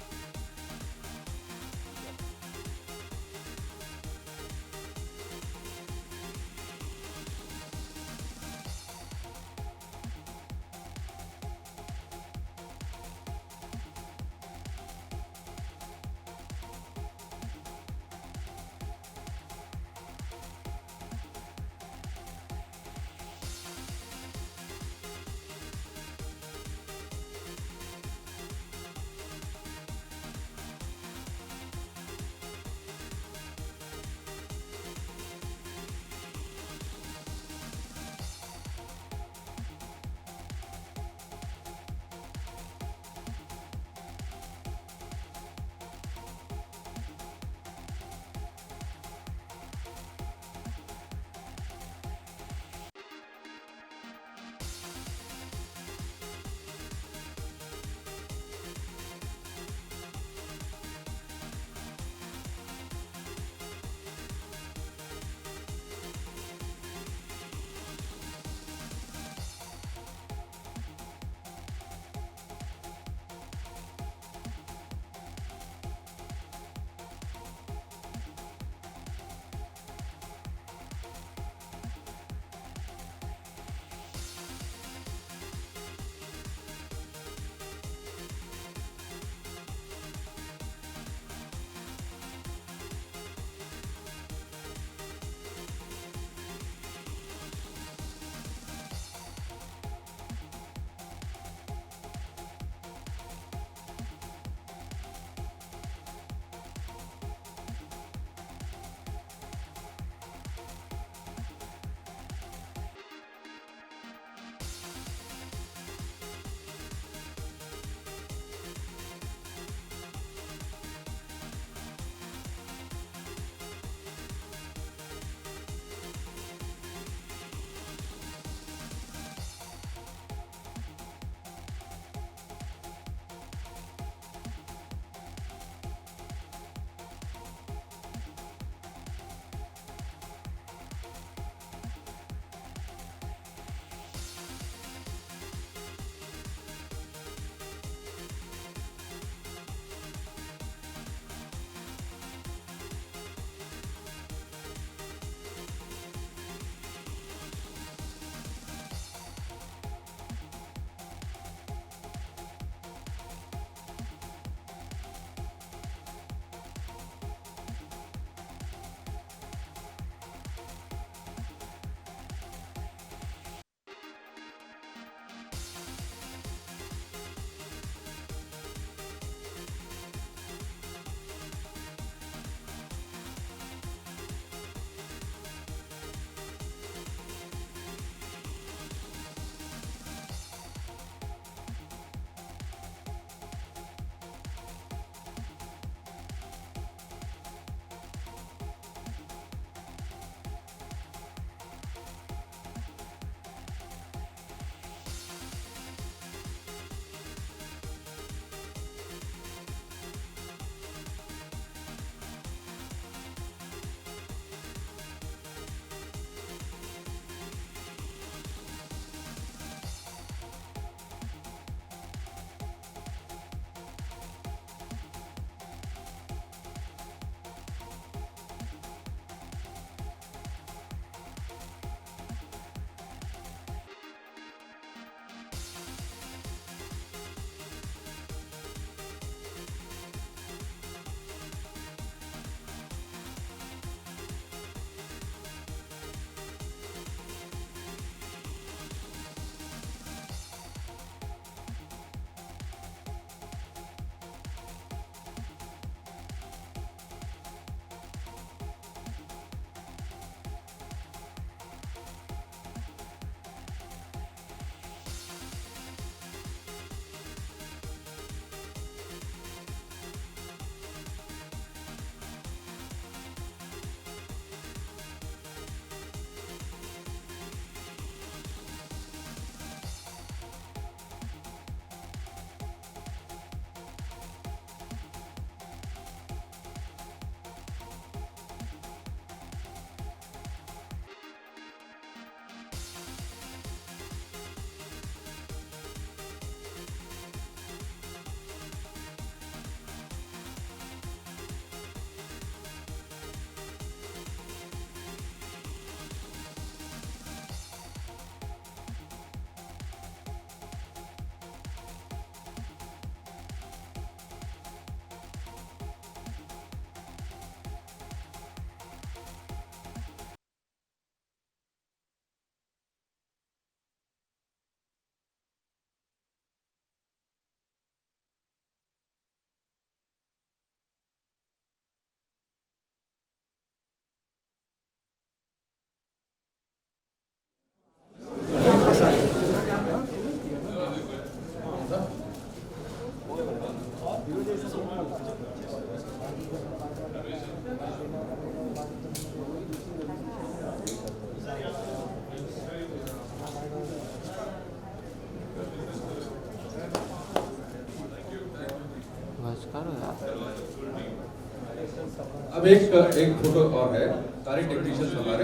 अब एक फोटो और है, सारे टेक्नीशियंस हमारे,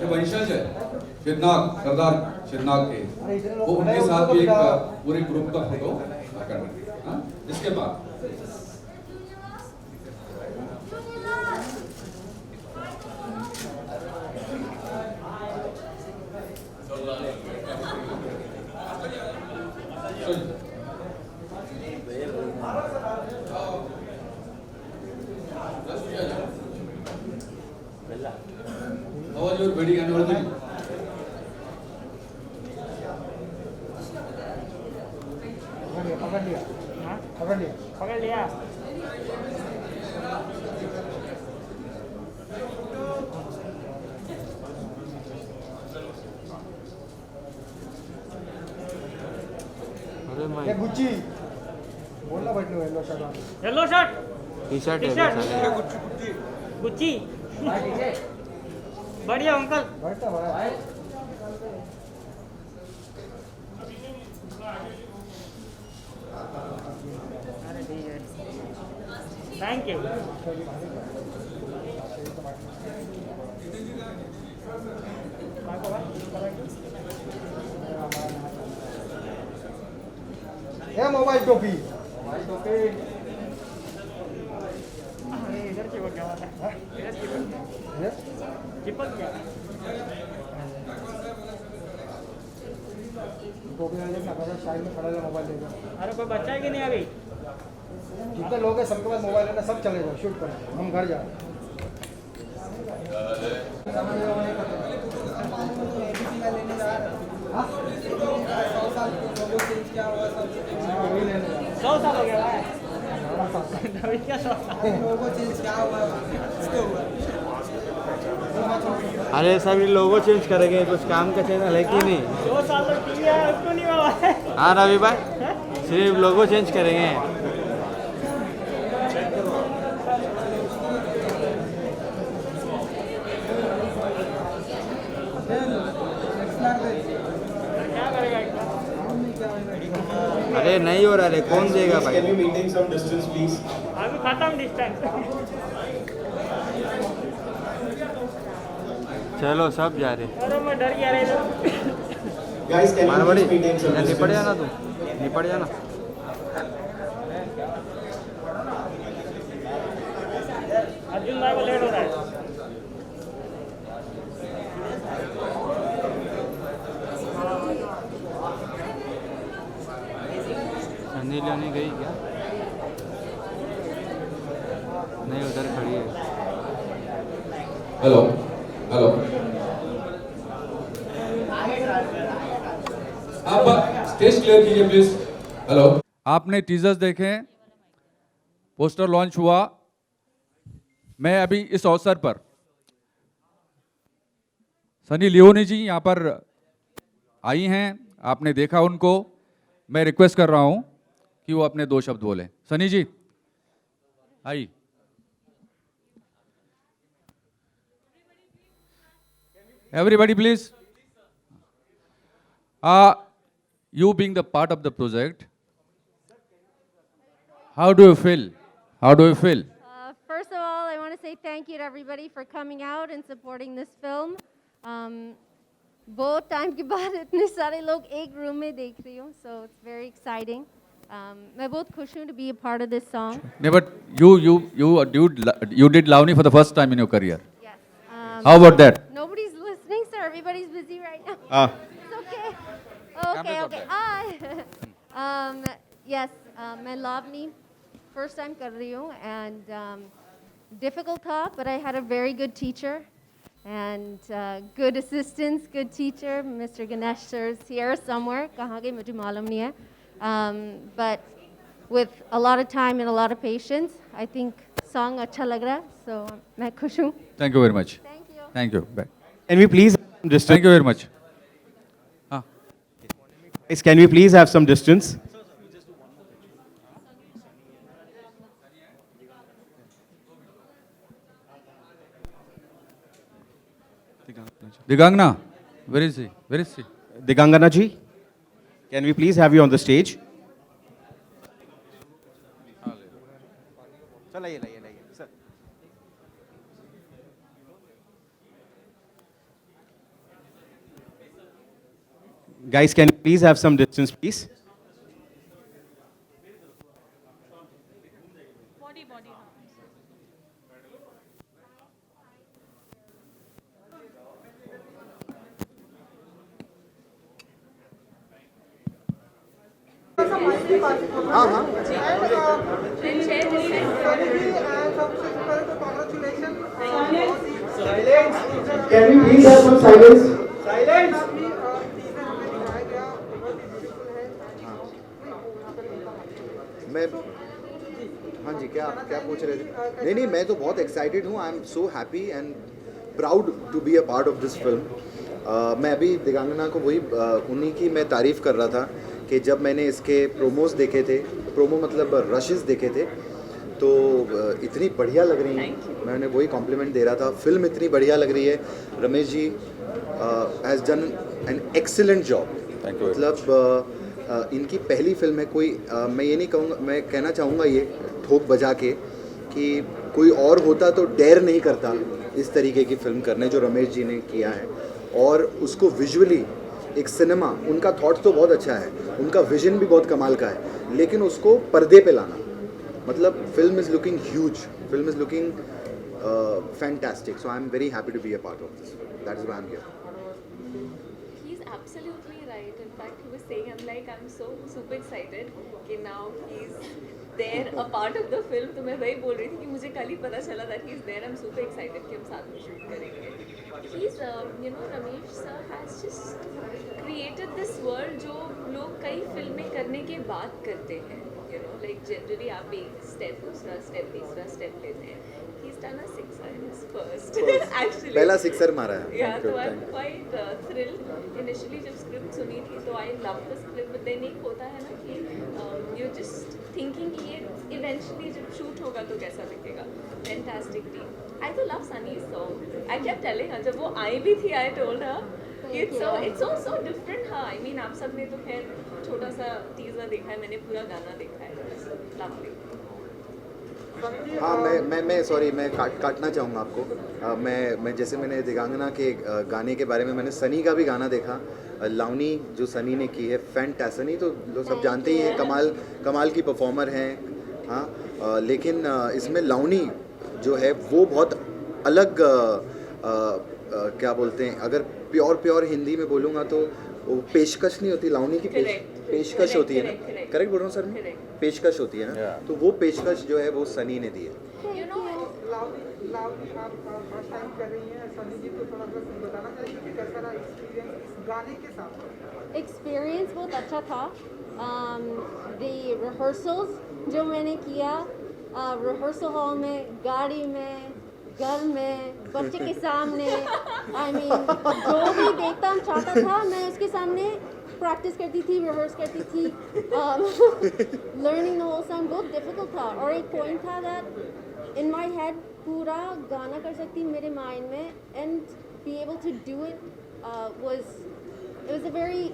ये वंशज है शिवनाग, सरदार शिवनाग के, वो उनके साथ भी एक पूरे ग्रुप का फोटो करना है। हाँ? इसके बाद How was your wedding anniversary? पकड़ लिया ये गुच्ची बोलना बैठलो yellow shirt T shirt Gucci बढ़िया अंकल बैठता बड़ा थैंक यू ये मोबाइल टोपी अरे इधर चिपक गया वाला इधर चिपक गया टोपी वाले ना अगर साइड में खड़ा है मोबाइल लेकर अरे कोई बच्चा है कि नहीं अभी जितने लोग हैं सबके पास मोबाइल है ना सब चले जाओ शूट करें हम घर जाए सौ साल हो गया भाई अभी क्या 100 अरे सभी लोगो चेंज करेंगे कुछ काम का चैनल है कि नहीं 2 साल तो किया उसको नहीं हुआ हाँ रवि भाई सिर्फ लोगो चेंज करेंगे क्या करेगा अरे नहीं हो रहा रे कौन देगा भाई अभी खत्म डिस्टेंस चलो सब जा रहे अरे मैं डर गया रे इधर मारवाड़ी या निपट जाना तू निपट जाना अर्जुन भाई को लेट हो रहा है सनी लेने गई क्या नहीं उधर खड़ी है हेलो हेलो आप स्टेज क्लियर कीजिए प्लीज। हेलो आपने टीजर्स देखे, पोस्टर लॉन्च हुआ। मैं अभी इस अवसर पर सनी लियोनी जी यहाँ पर आई हैं, आपने देखा उनको। मैं रिक्वेस्ट कर रहा हूँ कि वो अपने 2 शब्द बोलें। सनी जी आई। Everybody, please. You being the part of the project, how do you feel? How do you feel? First of all, I want to say thank you to everybody for coming out and supporting this film. बहुत time के बाद इतने सारे लोग एक room में देख रही हूँ, so it's very exciting. मैं बहुत खुश हूँ to be a part of this song. No, but you did Lavani for the first time in your career. Yes. How about that? Nobody's listening, sir. Everybody's busy right now. It's okay. Okay, okay. Yes, मैं Lavani first time कर रही हूँ, and difficult था, but I had a very good teacher. And good assistants, good teacher. Mr. Ganesh sir is here somewhere. कहाँ गए मुझे मालूम नहीं है. But with a lot of time and a lot of patience, I think song अच्छा लग रहा है. So मैं खुश हूँ. Thank you very much. Thank you. Thank you. Bye. Can we please have some distance? Thank you very much. Guys, can we please have some distance? Digangna, where is he? Where is he? Digangana ji, can we please have you on the stage? Guys, can you please have some distance, please? हाँ हाँ Can you please have some silence? मैं हाँ जी क्या क्या पूछ रहे थे नहीं नहीं मैं तो बहुत एक्साइटेड हूँ I am so happy and proud to be a part of this film मैं अभी दिगांगना को वही उन्हीं की मैं तारीफ़ कर रहा था कि जब मैंने इसके प्रोमोज देखे थे प्रोमो मतलब रशेस देखे थे तो इतनी बढ़िया लग रही हैं मैंने वही कॉम्प्लीमेंट दे रहा था फिल्म इतनी बढ़िया लग रही है Ramesh ji has done an excellent job मतलब इनकी पहली फिल्म है कोई मैं ये नहीं कहूँगा मैं कहना चाहूँगा ये ठोक बजा के कि कोई और होता तो डेयर नहीं करता इस तरीके की फिल्म करने जो रमेश जी ने किया है और उसको विजुअली एक सिनेमा उनका थॉट तो बहुत अच्छा है उनका विजन भी बहुत कमाल का है लेकिन उसको पर्दे पे लाना मतलब film is looking huge film is looking fantastic so I am very happy to be a part of this that is why I am here He's absolutely right. In fact, he was saying, I'm so super excited कि now he's there, a part of the film. तो मैं वही बोल रही थी कि मुझे कल ही पता चला that he's there. I'm super excited कि हम साथ में shoot करेंगे. He's, Ramesh sir has just created this world जो लोग कई फिल्में करने के बाद करते हैं. Like generally आप एक step, दूसरा step, तीसरा step लेते हैं. He's done a sixer in his first. Actually. पहला सिक्सर मारा है Yeah, so I'm quite thrilled. Initially जब script सुनी थी तो I love the script, but then एक होता है ना कि you're just thinking कि ये eventually जब shoot होगा तो कैसा दिखेगा. Fantastic team. I तो love Sunny's song. I kept telling her जब वो आई भी थी I told her it's so different हाँ. I mean आप सबने तो खैर छोटा सा teaser देखा है मैंने पूरा गाना देखा है. Lovely. हाँ मैं सॉरी मैं काटना चाहूँगा आपको मैं जैसे मैंने दिगांगना के गाने के बारे में मैंने सनी का भी गाना देखा लावनी जो सनी ने की है फैंटास्टिक सनी तो लोग सब जानते ही हैं कमाल की परफॉर्मर हैं हाँ लेकिन इसमें लावनी जो है वो बहुत अलग क्या बोलते हैं अगर प्योर हिंदी में बोलूँगा तो वो पेशकश नहीं होती लावनी की पेशकश होती है ना करेक्ट बोल रहा हूँ सर मैं पेशकश होती है ना तो वो पेशकश जो है वो सनी ने दी है एक्सपीरियंस बहुत अच्छा था द रिहर्सल्स जो मैंने किया रिहर्सल हॉल में गाड़ी में घर में बच्चे के सामने आई मीन जो भी देखता चाहता था मैं उसके सामने प्रैक्टिस करती थी रिहर्स करती थी लर्निंग द होल सॉन्ग बहुत डिफिकल्ट था और एक पॉइंट था दैट इन माय हेड पूरा गाना कर सकती मेरे माइंड में and be able to do it was a very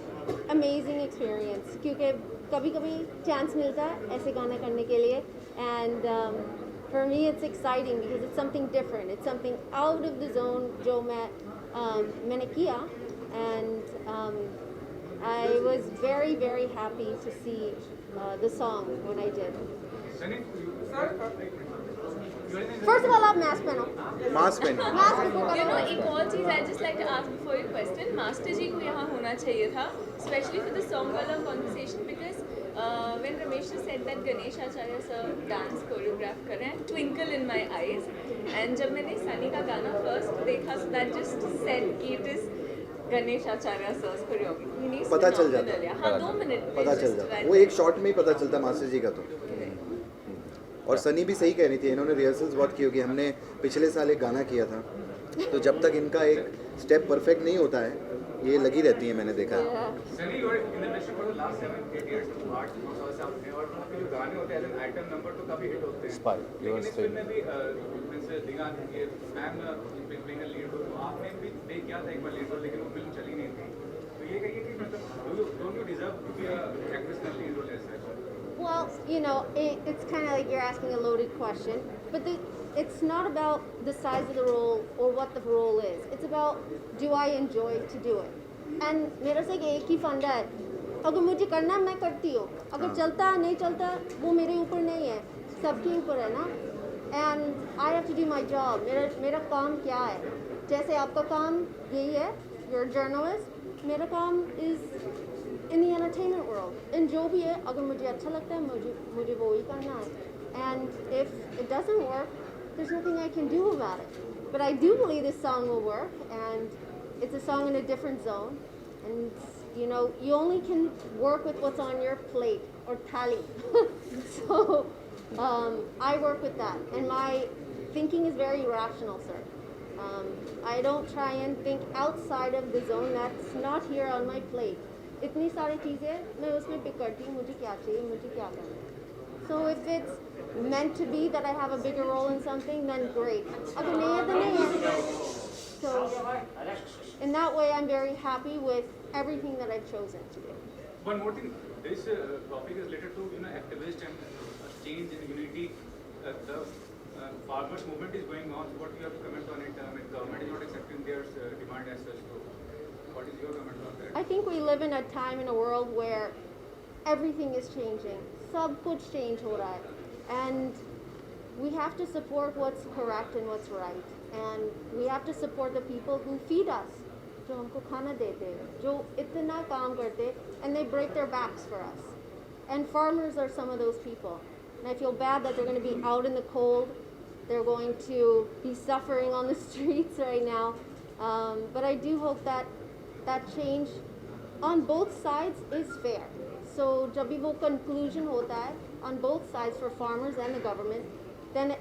amazing experience क्योंकि कभी कभी चांस मिलता है ऐसे गाना करने के लिए and for me it's exciting because it's something different it's something out of the zone जो मैंने किया and I was very very happy to see the song when I did first of all आप mask पहनो एक और चीज़ I just like to ask before your question master ji को यहाँ होना चाहिए था especially for the song वाला conversation because when Ramesh said that Ganesh Acharya sir dance choreograph कर रहे हैं twinkle in my eyes and जब मैंने सनी का गाना first देखा so that just said कि it is Ganesh Acharya sir's choreography पता चल जाता हाँ 2 मिनट पता चल जाता वो एक शॉट में ही पता चलता मास्टर जी का तो और सनी भी सही कह रही थी इन्होंने रिहर्सल्स बहुत की होगी हमने पिछले साल एक गाना किया था तो जब तक इनका एक स्टेप परफेक्ट नहीं होता है ये लगी रहती है मैंने देखा Sunny you are in the industry for the last 7-8 years आर्ट सामने और आपके जो गाने होते हैं एज एन आइटम नंबर तो काफी हिट होते हैं लेकिन इस फिल्म में भी जैसे दिगान ये ma'am playing a lead role आपने भी प्ले किया था एक बार लीड रोल लेकिन वो फिल्म चली नहीं थी तो ये कहिए कि मतलब don't you deserve to be a actress in lead role ऐसा well you know it's kind of like you're asking a loaded question but it's not about the size of the role or what the role is it's about do I enjoy to do it and मेरा से एक ही फंडा है, अगर मुझे करना मैं करती हूँ, अगर चलता नहीं चलता वो मेरे ऊपर नहीं है, सबके ऊपर है ना. And I have to do my job. मेरा काम क्या है? जैसे आपका काम यही है, यूर जर्नलिस्ट, मेरा काम is in the entertainment world. इन जो भी है, अगर मुझे अच्छा लगता है मुझे वो ही करना है. And if it doesn't work, there's nothing I can do about it. But I do believe this song will work, and it's a song in a different zone. And you know, you only can work with what's on your plate or thali. So I work with that, and my thinking is very rational, sir. I don't try and think outside of the zone that's not here on my plate. इतनी सारी चीज़ें मैं उसमें pick करती हूँ, मुझे क्या चाहिए, मुझे क्या करना है. So if it's meant to be that I have a bigger role in something, then great. अगर नहीं है तो नहीं है. So in that way, I'm very happy with everything that I've chosen to do. One more thing, this topic is related to activist and change in unity. The farmers movement is going on. What do you have to comment on it? I mean, government is not accepting their demand as such. So what is your comment on that? I think we live in a time in a world where everything is changing. सब कुछ change हो रहा है. And we have to support what's correct and what's right. And we have to support the people who feed us. जो हमको खाना देते हैं, जो इतना काम करते, and they break their backs for us. And farmers are some of those people. And I feel bad that they're going to be out in the cold. They're going to be suffering on the streets right now. But I do hope that change on both sides is fair. So जब भी वो conclusion होता है on both sides for farmers and the government, then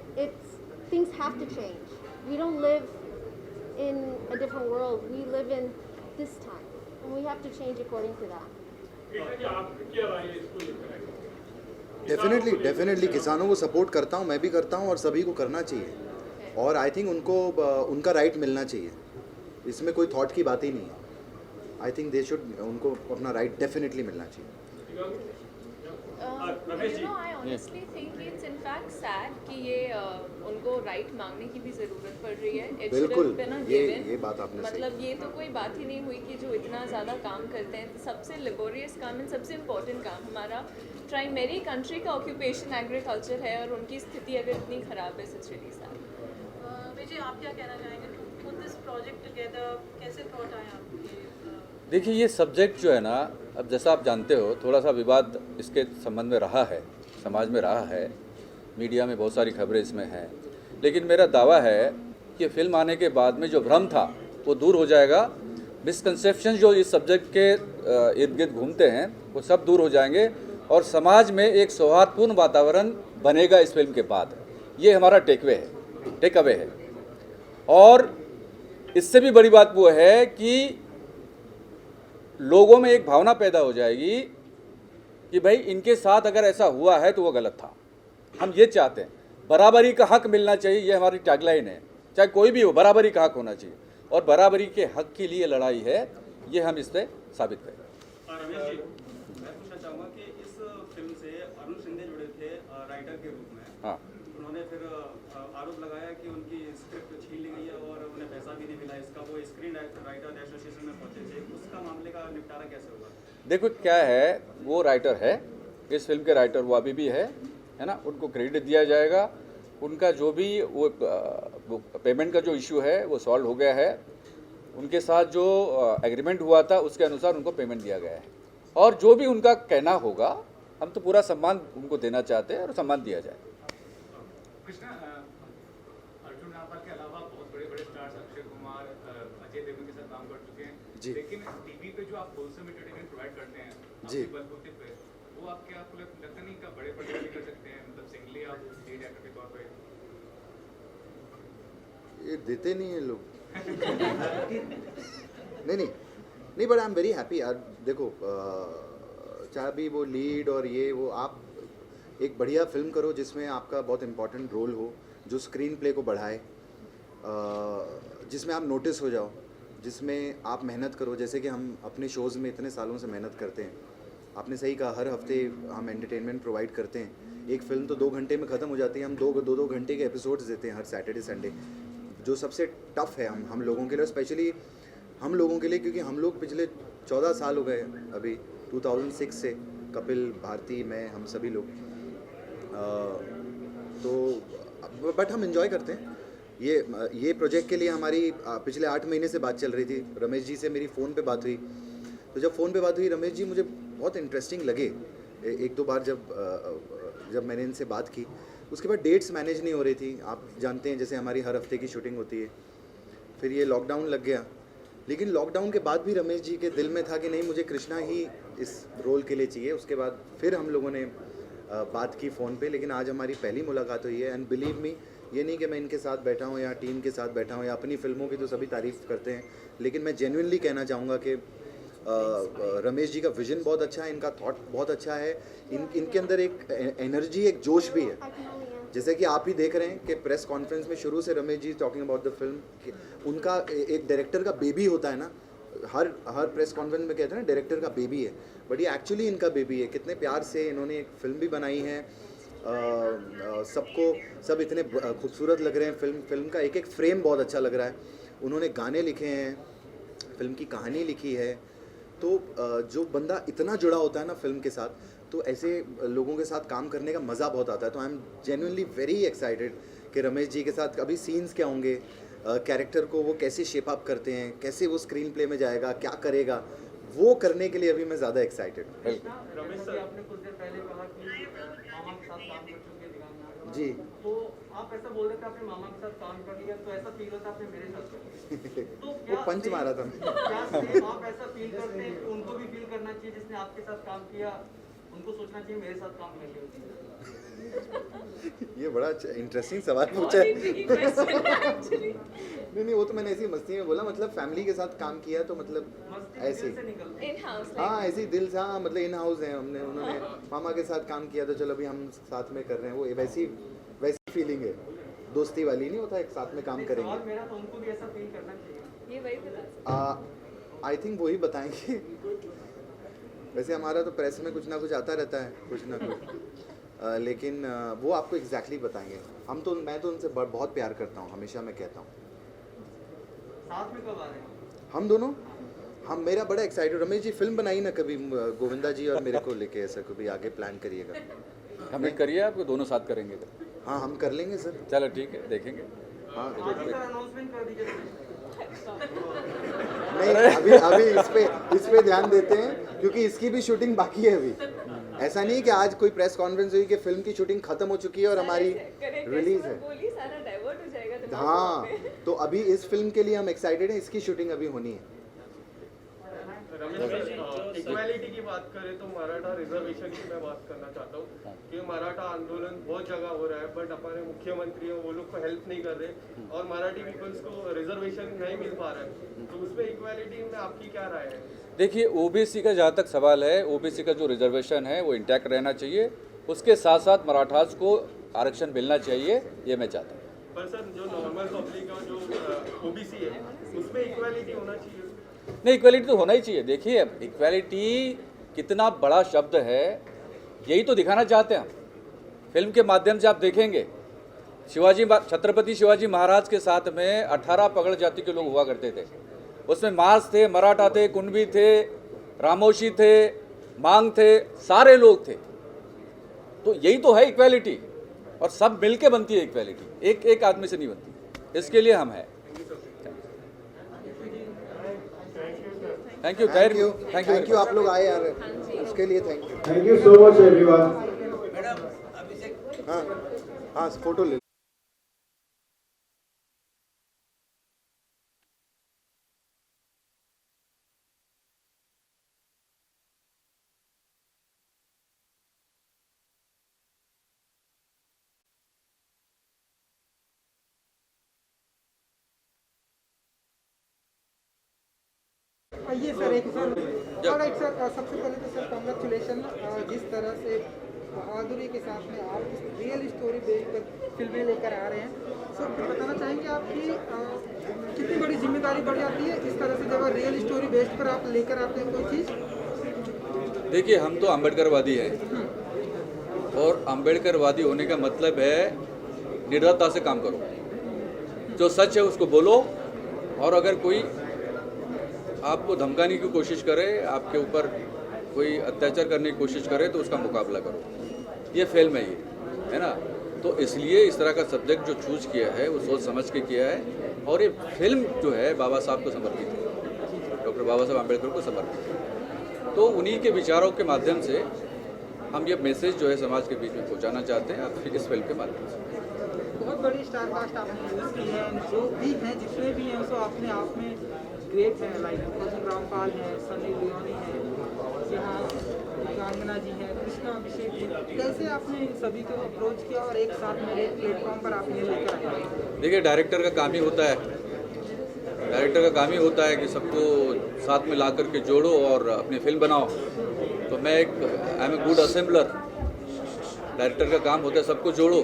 things have to change. We don't live in a different world. We live in this time, and we have to change according to that. Definitely किसानों को support करता हूँ, मैं भी करता हूँ और सभी को करना चाहिए. और आई थिंक उनको उनका राइट मिलना चाहिए. इसमें कोई थॉट की बात ही नहीं है. आई थिंक दे शुड, उनको अपना राइट डेफिनेटली मिलना चाहिए. I honestly think it's in fact sad कि ये उनको राइट मांगने की भी ज़रूरत पड़ रही है. It should have been a given. ये बात आपने सही. मतलब ये तो कोई बात ही नहीं हुई कि जो इतना ज़्यादा काम करते हैं, सबसे लेबोरियस काम है, सबसे इम्पोर्टेंट काम हमारा प्राइमरी कंट्री का ऑक्यूपेशन एग्रीकल्चर है, और उनकी स्थिति अगर इतनी ख़राब है, इट्स रियली सैड. विजय, आप क्या कहना चाहेंगे? To put this project together, कैसे थॉट आया आपके? देखिए, ये सब्जेक्ट जो है ना, अब जैसा आप जानते हो, थोड़ा सा विवाद इसके संबंध में रहा है, समाज में रहा है, मीडिया में बहुत सारी खबरें इसमें हैं. लेकिन मेरा दावा है कि फिल्म आने के बाद में जो भ्रम था वो दूर हो जाएगा. मिसकंसेप्शन जो इस सब्जेक्ट के इर्द गिर्द घूमते हैं वो सब दूर हो जाएंगे, और समाज में एक सौहार्दपूर्ण वातावरण बनेगा इस फिल्म के बाद. ये हमारा टेक अवे है. और इससे भी बड़ी बात वो है कि लोगों में एक भावना पैदा हो जाएगी कि भाई इनके साथ अगर ऐसा हुआ है तो वो गलत था. हम ये चाहते हैं, बराबरी का हक मिलना चाहिए, ये हमारी टैगलाइन है. चाहे कोई भी हो, बराबरी का हक होना चाहिए, और बराबरी के हक के लिए लड़ाई है, ये हम इस पर साबित करें. रमेश जी, मैं पूछना चाहूँगा कि इस फिल्म से अरुण शिंदे जुड़े थे राइटर के रूप में. हाँ, उन्होंने फिर आरोप लगाया कि उनकी स्क्रिप्ट छीन ली गई है और उन्हें पैसा भी नहीं मिला इसका. वो स्क्रीन राइटर एसोसिएशन में पहुंचे थे, उसका मामले का निपटारा कैसे होगा? देखो क्या है, वो राइटर है, इस फिल्म के राइटर वो अभी भी है ना. उनको क्रेडिट दिया जाएगा. उनका जो भी वो पेमेंट का जो इशू है वो सॉल्व हो गया है. उनके साथ जो एग्रीमेंट हुआ था उसके अनुसार उनको पेमेंट दिया गया है. और जो भी उनका कहना होगा, हम तो पूरा सम्मान उनको देना चाहते हैं और सम्मान दिया जाए. कृष्णा, अर्जुन रामपाल के अलावा बहुत बड़े स्टार्स अक्षय कुमार, अजय देवगन के साथ काम कर चुके हैं. जी. लेकिन टीवी पे जो आप होलसेल एंटरटेनमेंट प्रोवाइड करते हैं जी. आपके बलबूते पे, वो आपको लगता नहीं का बड़े पर्दे भी कर सकते हैं, मतलब सिंगली आप लीड एक्टर के तौर पे? ये देते नहीं है लोग. नहीं, but I am very happy यार. देखो, चाहे भी वो लीड और ये वो, आप एक बढ़िया फिल्म करो जिसमें आपका बहुत इंपॉर्टेंट रोल हो, जो स्क्रीन प्ले को बढ़ाए, जिसमें आप नोटिस हो जाओ, जिसमें आप मेहनत करो. जैसे कि हम अपने शोज़ में इतने सालों से मेहनत करते हैं. आपने सही कहा, हर हफ्ते हम एंटरटेनमेंट प्रोवाइड करते हैं. एक फ़िल्म तो 2 घंटे में ख़त्म हो जाती है. हम दो घंटे के एपिसोड्स देते हैं हर सैटरडे संडे, जो सबसे टफ़ है हम लोगों के लिए. स्पेशली हम लोगों के लिए, क्योंकि हम लोग पिछले 14 साल हो गए अभी 2006 से, कपिल, भारती, मैं, हम सभी लोग, तो बट हम एंजॉय करते हैं। ये प्रोजेक्ट के लिए हमारी पिछले 8 महीने से बात चल रही थी। रमेश जी से मेरी फ़ोन पे बात हुई, तो जब फ़ोन पे बात हुई रमेश जी मुझे बहुत इंटरेस्टिंग लगे। एक दो बार जब मैंने इनसे बात की, उसके बाद डेट्स मैनेज नहीं हो रही थी। आप जानते हैं जैसे हमारी हर हफ्ते की शूटिंग होती है, फिर ये लॉकडाउन लग गया। लेकिन लॉकडाउन के बाद भी रमेश जी के दिल में था कि नहीं, मुझे कृष्णा ही इस रोल के लिए चाहिए। उसके बाद फिर हम लोगों ने बात की फ़ोन पे, लेकिन आज हमारी पहली मुलाकात हुई है। एंड बिलीव मी, ये नहीं कि मैं इनके साथ बैठा हूँ या टीम के साथ बैठा हूँ, या अपनी फिल्मों की तो सभी तारीफ़ करते हैं, लेकिन मैं जेन्युइनली कहना चाहूँगा कि रमेश जी का विजन बहुत अच्छा है, इनका थॉट बहुत अच्छा है, इनके अंदर एक एनर्जी, एक जोश भी है। जैसे कि आप ही देख रहे हैं कि प्रेस कॉन्फ्रेंस में शुरू से Ramesh ji talking about the film, उनका एक डायरेक्टर का बेबी होता है ना, हर प्रेस कॉन्फ्रेंस में कहते हैं ना डायरेक्टर का बेबी है, बट ये एक्चुअली इनका बेबी है। कितने प्यार से इन्होंने एक फिल्म भी बनाई है, सब इतने खूबसूरत लग रहे हैं। फिल्म का एक एक फ्रेम बहुत अच्छा लग रहा है। उन्होंने गाने लिखे हैं, फिल्म की कहानी लिखी है। तो जो बंदा इतना जुड़ा होता है ना फिल्म के साथ, तो ऐसे लोगों के साथ काम करने का मज़ा बहुत आता है। तो I am genuinely very excited कि रमेश जी के साथ अभी सीन्स क्या होंगे, कैरेक्टर को वो कैसे शेप अप करते हैं, कैसे वो स्क्रीन प्ले में जाएगा, क्या करेगा, वो करने के लिए अभी मैं ज़्यादा एक्साइटेड हूँ। रमेश सर, आपने कुछ देर पहले कहा कि मामा के साथ काम कर चुके हैं जी, तो आप ऐसा बोल रहे थे आपने मामा के साथ काम कर लिया, तो ऐसा फील होता आपने मेरे साथ कर तो वो पंच मारा था। क्या सेम आप ऐसा फील करते हैं कि उनको भी फील करना चाहिए जिसने आपके साथ काम किया, उनको सोचना चाहिए मेरे साथ काम कर लिया? ये बड़ा इंटरेस्टिंग सवाल पूछा है। नहीं, वो तो मैंने ऐसी मस्ती में बोला, मतलब फैमिली के साथ काम किया तो मतलब ऐसे हाँ, ऐसे ही दिल से, हाँ, मतलब इन हाउस है हमने, उन्होंने मामा के साथ काम किया तो चलो अभी हम साथ में कर रहे हैं। वो वैसी फीलिंग है, दोस्ती वाली नहीं होता, एक साथ में काम करेंगे। मेरा तो उनको भी ऐसा फील करना चाहिए, ये वही बता। आई थिंक वही बताएंगे। वैसे हमारा तो प्रेस में कुछ ना कुछ आता रहता है, कुछ ना कुछ, लेकिन वो आपको एग्जैक्टली बताएंगे। मैं तो उनसे बहुत प्यार करता हूँ, हमेशा मैं कहता हूँ। साथ में कब आ रहे हैं हम दोनों? मेरा बड़ा एक्साइटेड। रमेश जी फिल्म बनाई ना कभी गोविंदा जी और मेरे को लेके, ऐसा कभी आगे प्लान करिएगा। कमिट करिए, आपको दोनों साथ करेंगे। हाँ, हम कर लेंगे सर। चलो ठीक है, देखेंगे। हाँ, अनाउंसमेंट कर दीजिए। नहीं, अभी इस पे ध्यान देते हैं, क्योंकि इसकी भी शूटिंग बाकी है अभी। ऐसा नहीं कि आज कोई प्रेस कॉन्फ्रेंस हुई कि फिल्म की शूटिंग खत्म हो चुकी है और हमारी रिलीज है। हाँ, तो अभी इस फिल्म के लिए हम एक्साइटेड हैं, इसकी शूटिंग अभी होनी है। इक्वालिटी की बात करें तो मराठा रिजर्वेशन की मैं बात करना चाहता हूँ कि मराठा आंदोलन बहुत जगह हो रहा है, बट हमारे मुख्यमंत्री हैं वो लोग को हेल्प नहीं कर रहे और मराठी पीपल्स को रिजर्वेशन नहीं मिल पा रहा है, तो उसमें इक्वालिटी में आपकी क्या राय है? देखिए, ओबीसी का जहाँ तक सवाल है, ओबीसी का जो रिजर्वेशन है वो इंटैक्ट रहना चाहिए, उसके साथ साथ मराठास को आरक्षण मिलना चाहिए, ये मैं चाहता हूँ। पर सर, जो नॉर्मल पब्लिक और जो ओबीसी है उसमें इक्वालिटी होना चाहिए। नहीं, इक्वालिटी तो होना ही चाहिए। देखिए, अब इक्वालिटी कितना बड़ा शब्द है, यही तो दिखाना चाहते हैं हम। फिल्म के माध्यम से आप देखेंगे, छत्रपति शिवाजी महाराज के साथ में 18 पगड़ जाति के लोग हुआ करते थे। उसमें मार्स थे, मराठा थे, कुणबी थे, रामोशी थे, मांग थे, सारे लोग थे। तो यही तो है इक्वालिटी, और सब मिलके बनती है इक्वालिटी, एक आदमी से नहीं बनती। इसके लिए हम हैं। Thank you. आप लोग आए यार, उसके लिए thank you. Thank you so much everyone. हाँ, फोटो ले। ये सर एक सर सबसे पहले तो सर कॉन्ग्रेचुलेशन, जिस तरह से बहादुरी के साथ में आप इस रियल स्टोरी बेस पर फिल्में लेकर आ रहे हैं। सर बताना चाहेंगे आपकी कितनी बड़ी जिम्मेदारी बढ़ जाती है इस तरह से जब रियल स्टोरी बेस्ड पर आप लेकर आते हैं कोई चीज़? देखिए, हम तो अम्बेडकरवादी हैं, और अम्बेडकरवादी होने का मतलब है निर्भरता से काम करो, जो सच है उसको बोलो, और अगर कोई आपको धमकाने की कोशिश करे, आपके ऊपर कोई अत्याचार करने की कोशिश करे तो उसका मुकाबला करो। ये फिल्म है, ये है ना। तो इसलिए इस तरह का सब्जेक्ट जो चूज किया है वो सोच समझ के किया है। और ये फिल्म जो है बाबा साहब को समर्पित है, डॉक्टर बाबा साहब आम्बेडकर को समर्पित है। तो उन्हीं के विचारों के माध्यम से हम ये मैसेज जो है समाज के बीच में पहुंचाना चाहते हैं इस फिल्म के माध्यम से। बहुत बड़ी स्टार कास्ट आपने यूज़ की है, जो भी हैं जितने भी हैं सो अपने आप में ग्रेट हैं। लाइक अर्जुन रामपाल है, सनी लियोनी है, यहाँ गांगना जी हैं, कृष्णा अभिषेक जी। कैसे आपने इन सभी को अप्रोच किया और एक साथ में एक प्लेटफॉर्म पर आप इन्हें लेकर आए? देखिए, डायरेक्टर का काम ही होता है, डायरेक्टर का काम ही होता है कि सबको साथ में ला करके जोड़ो और अपनी फिल्म बनाओ। तो मैं I am a good assembler. Director का काम होता है सबको जोड़ो।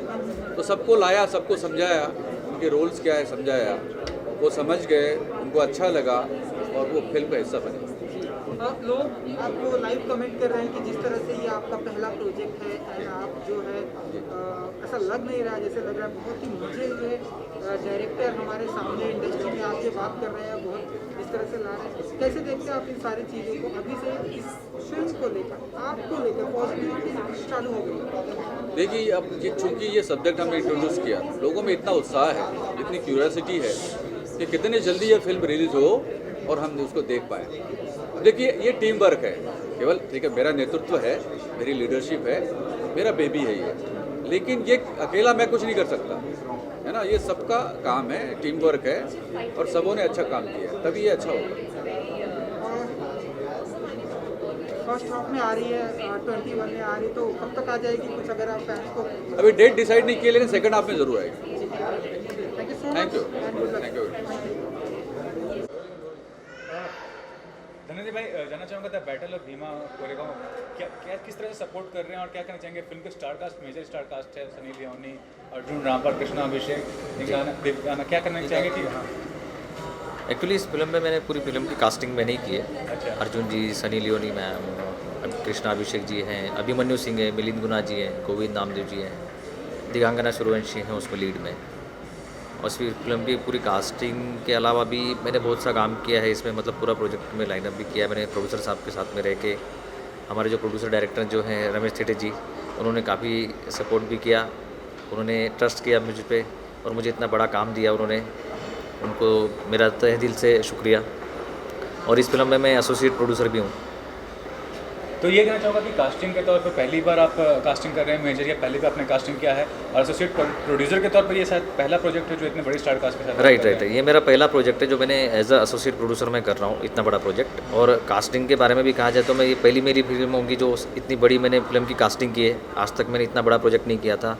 तो सबको लाया, सबको समझाया, उनके रोल्स क्या है समझाया, वो समझ गए, उनको अच्छा लगा और वो फिल्म का हिस्सा बने। लोग आपको लाइव कमेंट कर रहे हैं कि जिस तरह से ये आपका पहला प्रोजेक्ट है एंड आप जो है ऐसा लग नहीं रहा जैसे लग रहा है बहुत ही मजे हुए डायरेक्टर हमारे सामने इंडस्ट्री में आके बात कर रहे हैं, बहुत इस तरह से ला रहे हैं। कैसे देखते हैं आप इन सारी चीज़ों को? अभी से इस फिल्म को लेकर, आपको लेकर पॉजिटिविटी चालू हो गई? देखिए, अब चूँकि ये सब्जेक्ट हमने इंट्रोड्यूस किया, लोगों में इतना उत्साह है, इतनी क्यूरियोसिटी है कि कितने जल्दी ये फिल्म रिलीज हो और हम उसको देख पाए। देखिए, ये टीम वर्क है केवल, ठीक है, मेरा नेतृत्व है, मेरी लीडरशिप है, मेरा बेबी है ये, लेकिन ये अकेला मैं कुछ नहीं कर सकता, है ना। ये सबका काम है, टीम वर्क है और सबों ने अच्छा काम किया, तभी ये अच्छा होगा। फर्स्ट हाफ में आ रही है, 21 में आ रही, तो कब तक आ जाएगी कुछ, अगर आप फैंस को? अभी डेट डिसाइड नहीं किया, लेकिन सेकंड हाफ में जरूर आएगी। Thank you so thank you, much. Thank you. Dhananjay भाई, जानना चाहूँगा the battle of Bhima Koregaon क्या किस तरह से सपोर्ट कर रहे हैं और क्या कहना चाहेंगे? फिल्म के star cast, major star cast है, सनी लियोनी, अर्जुन रामपाल, कृष्णा अभिषेक, दिव्यांगा, क्या करना चाहेंगे कि हाँ? एक्चुअली इस फिल्म में मैंने पूरी फिल्म की कास्टिंग मैंने ही की है। अच्छा। अर्जुन जी, सनी लियोनी मैम, कृष्णा अभिषेक जी हैं, अभिमन्यु सिंह है, मिलिंद गुना जी हैं, गोविंद नामदेव जी हैं, दिव्यांगना सूर्यवंशी हैं उसमें लीड में। और इस फिल्म की पूरी कास्टिंग के अलावा भी मैंने बहुत सा काम किया है इसमें, मतलब पूरा प्रोजेक्ट में लाइनअप भी किया है मैंने प्रोड्यूसर साहब के साथ में रह के। हमारे जो प्रोड्यूसर डायरेक्टर जो हैं रमेश थेटे जी, उन्होंने काफ़ी सपोर्ट भी किया, उन्होंने ट्रस्ट किया मुझ पे और मुझे इतना बड़ा काम दिया उन्होंने, उनको मेरा तहे दिल से शुक्रिया। और इस फिल्म में मैं एसोसिएट प्रोड्यूसर भी हूँ। तो ये कहना चाहूँगा कि कास्टिंग के तौर पर पहली बार आप कास्टिंग कर रहे हैं मेजर, या पहली बार आपने कास्टिंग किया है? और एसोसिएट प्रोड्यूसर के तौर पर ये शायद पहला प्रोजेक्ट है जो इतने बड़ी स्टार कास्ट के साथ? राइट, ये मेरा पहला प्रोजेक्ट है जो मैंने एज अ एसोसिएट प्रोड्यूसर में कर रहा हूँ, इतना बड़ा प्रोजेक्ट। और कास्टिंग के बारे में भी कहा जाए तो मैं ये पहली मेरी फिल्म होगी जो इतनी बड़ी मैंने फिल्म की कास्टिंग की है। आज तक मैंने इतना बड़ा प्रोजेक्ट नहीं किया था।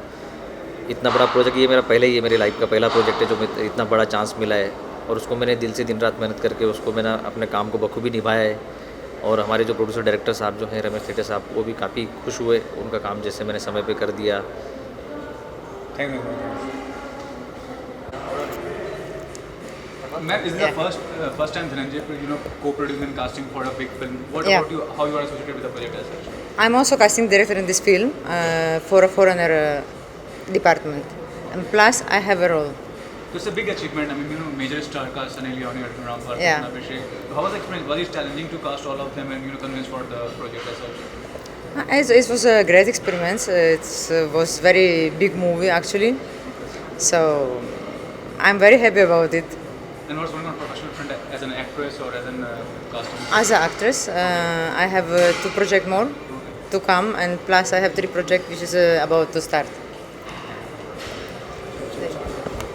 इतना बड़ा प्रोजेक्ट ये मेरा पहले ही है, मेरी लाइफ का पहला प्रोजेक्ट है जो मैं इतना बड़ा चांस मिला है और उसको मैंने दिल से दिन रात मेहनत करके उसको मैंने अपने काम को बखूबी निभाया है। और हमारे जो प्रोड्यूसर डायरेक्टर साहब जो हैं रमेश थेटे साहब, वो भी काफ़ी खुश हुए, उनका काम जैसे मैंने समय पे कर दिया। Thank you ma'am. Is this the first time Dhananjay co-producing and casting for a big film? What about you? How you are associated with the project as such? I'm also casting director in this film for a foreigner department, and plus I have a role. So it's a big achievement. I mean, major star cast, Sani Leone, Arjun Rampal, Yeah. Krishna Abhishek. How was the experience? Was it challenging to cast all of them and convince for the project as such? It was a great experience. It was very big movie actually, so I'm very happy about it. And what's going on professional front as an actress or as an casting? As an actress, I have 2 projects more to come, and plus I have 3 projects which is about to start.